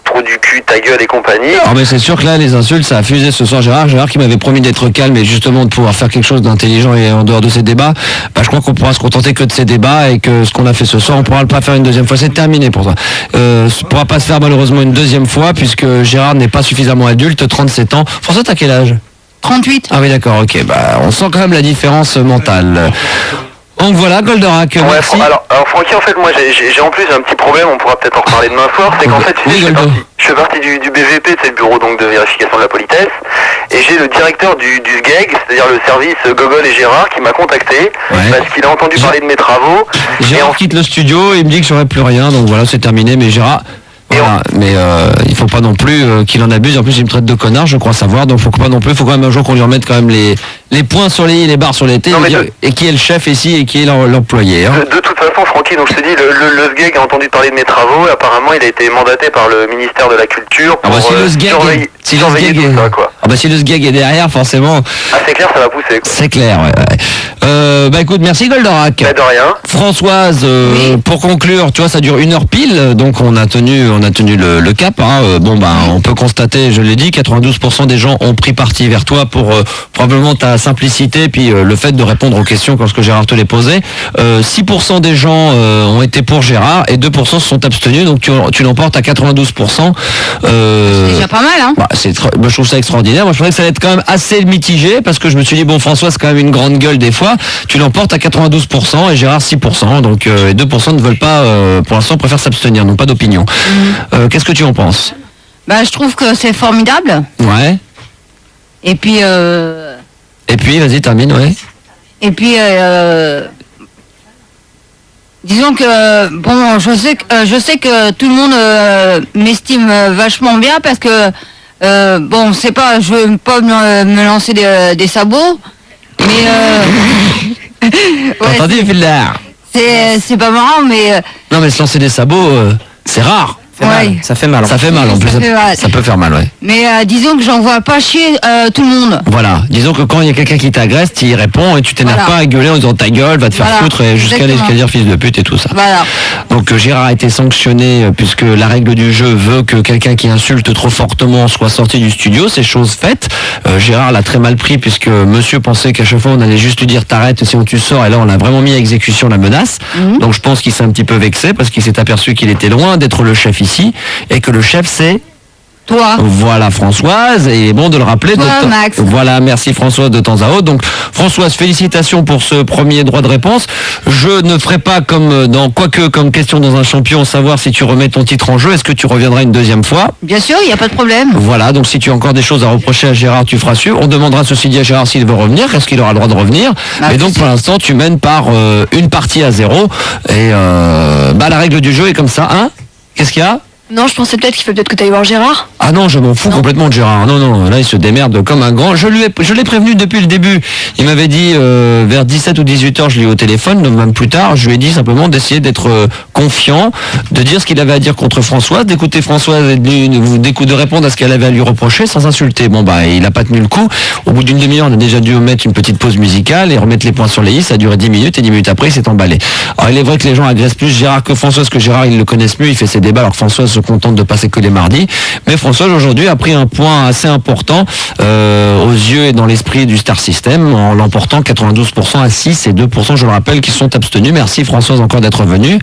trou du cul, ta gueule et compagnie. Alors mais c'est sûr que là les insultes ça a fusé ce soir. Gérard qui m'avait promis d'être calme et justement de pouvoir faire quelque chose d'intelligent et en dehors de ces débats, je crois qu'on pourra se contenter que de ces débats et que ce qu'on a fait ce soir on pourra pas faire une deuxième fois, c'est terminé pour toi. Ça pourra pas se faire malheureusement une deuxième fois puisque Gérard n'est pas suffisamment adulte, 37 ans. François, t'as quel âge? 38. Ah oui d'accord, ok, on sent quand même la différence mentale. Donc voilà, Goldorak, merci. Alors Francky, en fait, moi j'ai en plus un petit problème, on pourra peut-être en reparler demain soir, c'est qu'en fait, je fais partie du BVP, c'est le bureau donc de vérification de la politesse, et j'ai le directeur du SGEG, c'est-à-dire le service Gogol et Gérard, qui m'a contacté, parce qu'il a entendu parler de mes travaux. Gérard quitte le studio et il me dit que j'aurai plus rien, donc voilà, c'est terminé, mais Gérard... Voilà, mais il faut pas non plus qu'il en abuse. En plus, il me traite de connard, je crois savoir. Donc, faut pas non plus. Faut quand même un jour qu'on lui remette quand même les points sur les i, les barres sur les t, et qui est le chef ici et qui est l'employé. Hein. De toute façon, Francky, donc je te dis, le SGEG a entendu parler de mes travaux. Et apparemment, il a été mandaté par le ministère de la Culture pour si le SGEG tout ça, quoi. Si le SGEG est derrière, forcément. Ah, c'est clair, ça va pousser. C'est clair. Ouais. Écoute, merci Goldorak. De rien. Françoise, pour conclure, tu vois, ça dure 1 heure pile, donc on a tenu le cap. Hein. On peut constater, je l'ai dit, 92% des gens ont pris parti vers toi pour probablement ta simplicité, puis le fait de répondre aux questions lorsque Gérard te les posait. 6% des gens ont été pour Gérard et 2% se sont abstenus, donc tu l'emportes à 92%. C'est déjà pas mal, hein. Je trouve ça extraordinaire. Moi, je trouvais que ça allait être quand même assez mitigé, parce que je me suis dit, bon, François, c'est quand même une grande gueule des fois. Tu l'emportes à 92% et Gérard 6%, donc et 2% ne veulent pas, pour l'instant, préfèrent s'abstenir, n'ont pas d'opinion. Qu'est-ce que tu en penses? Je trouve que c'est formidable. Ouais. Et puis, vas-y, termine, ouais. Et puis, disons que, je sais que tout le monde m'estime vachement bien parce que, c'est pas, je veux pas me lancer des sabots, mais entendu, Villard? C'est pas marrant, mais... Non, mais se lancer des sabots, c'est rare. Ça fait mal. Ça fait mal en plus. Ça peut faire mal, ouais. Mais disons que j'en vois pas chier tout le monde. Voilà. Disons que quand il y a quelqu'un qui t'agresse, tu y réponds et tu t'énerves pas à gueuler en disant ta gueule, va te faire foutre et jusqu'à dire fils de pute et tout ça. Voilà. Donc Gérard a été sanctionné puisque la règle du jeu veut que quelqu'un qui insulte trop fortement soit sorti du studio. C'est chose faite. Gérard l'a très mal pris puisque monsieur pensait qu'à chaque fois on allait juste lui dire t'arrêtes sinon tu sors, et là on a vraiment mis à exécution la menace. Donc je pense qu'il s'est un petit peu vexé parce qu'il s'est aperçu qu'il était loin d'être le chef ici et que le chef c'est toi. Voilà Françoise, et il est bon de le rappeler. Max. Voilà, merci Françoise de temps à autre. Donc Françoise, félicitations pour ce premier droit de réponse. Je ne ferai pas comme question dans un champion, savoir si tu remets ton titre en jeu. Est-ce que tu reviendras une deuxième fois? Bien sûr, il n'y a pas de problème. Voilà, donc si tu as encore des choses à reprocher à Gérard, tu feras suivre. On demandera ceci dit à Gérard s'il veut revenir, est-ce qu'il aura le droit de revenir. Mais donc pour l'instant, tu mènes par une partie à 0. Et la règle du jeu est comme ça, hein? Qu'est-ce qu'il y a? Non, je pensais peut-être qu'il faut peut-être que tu ailles voir Gérard. Ah non, je m'en fous complètement de Gérard. Non, là il se démerde comme un grand. Je l'ai prévenu depuis le début. Il m'avait dit vers 17 ou 18 heures, je l'ai eu au téléphone, même plus tard, je lui ai dit simplement d'essayer d'être confiant, de dire ce qu'il avait à dire contre Françoise, d'écouter Françoise et de répondre à ce qu'elle avait à lui reprocher sans insulter. Il a pas tenu le coup. Au bout d'une demi-heure, on a déjà dû mettre une petite pause musicale et remettre les points sur les i. Ça a duré 10 minutes et 10 minutes après, il s'est emballé. Alors il est vrai que les gens agressent plus Gérard que Françoise, que Gérard, ils le connaissent mieux, il fait ses débats alors que Françoise se contente de passer que les mardis. Mais Françoise aujourd'hui a pris un point assez important aux yeux et dans l'esprit du Star System en l'emportant 92% à 6 et 2%, je le rappelle, qui sont abstenus. Merci Françoise encore d'être venue.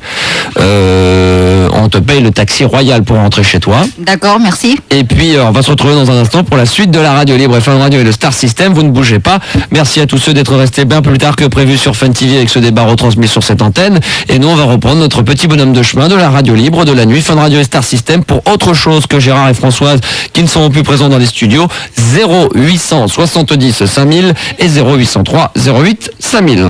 On te paye le taxi royal pour rentrer chez toi. D'accord, merci. Et puis on va se retrouver dans un instant pour la suite de la radio libre et Fun Radio et le Star System. Vous ne bougez pas. Merci à tous ceux d'être restés bien plus tard que prévu sur Fun TV avec ce débat retransmis sur cette antenne. Et nous on va reprendre notre petit bonhomme de chemin de la radio libre de la nuit, Fun Radio et Star System, pour autre chose que Gérard et Françoise qui ne sont plus présents dans les studios. 0870 5000 et 0803 08 5000.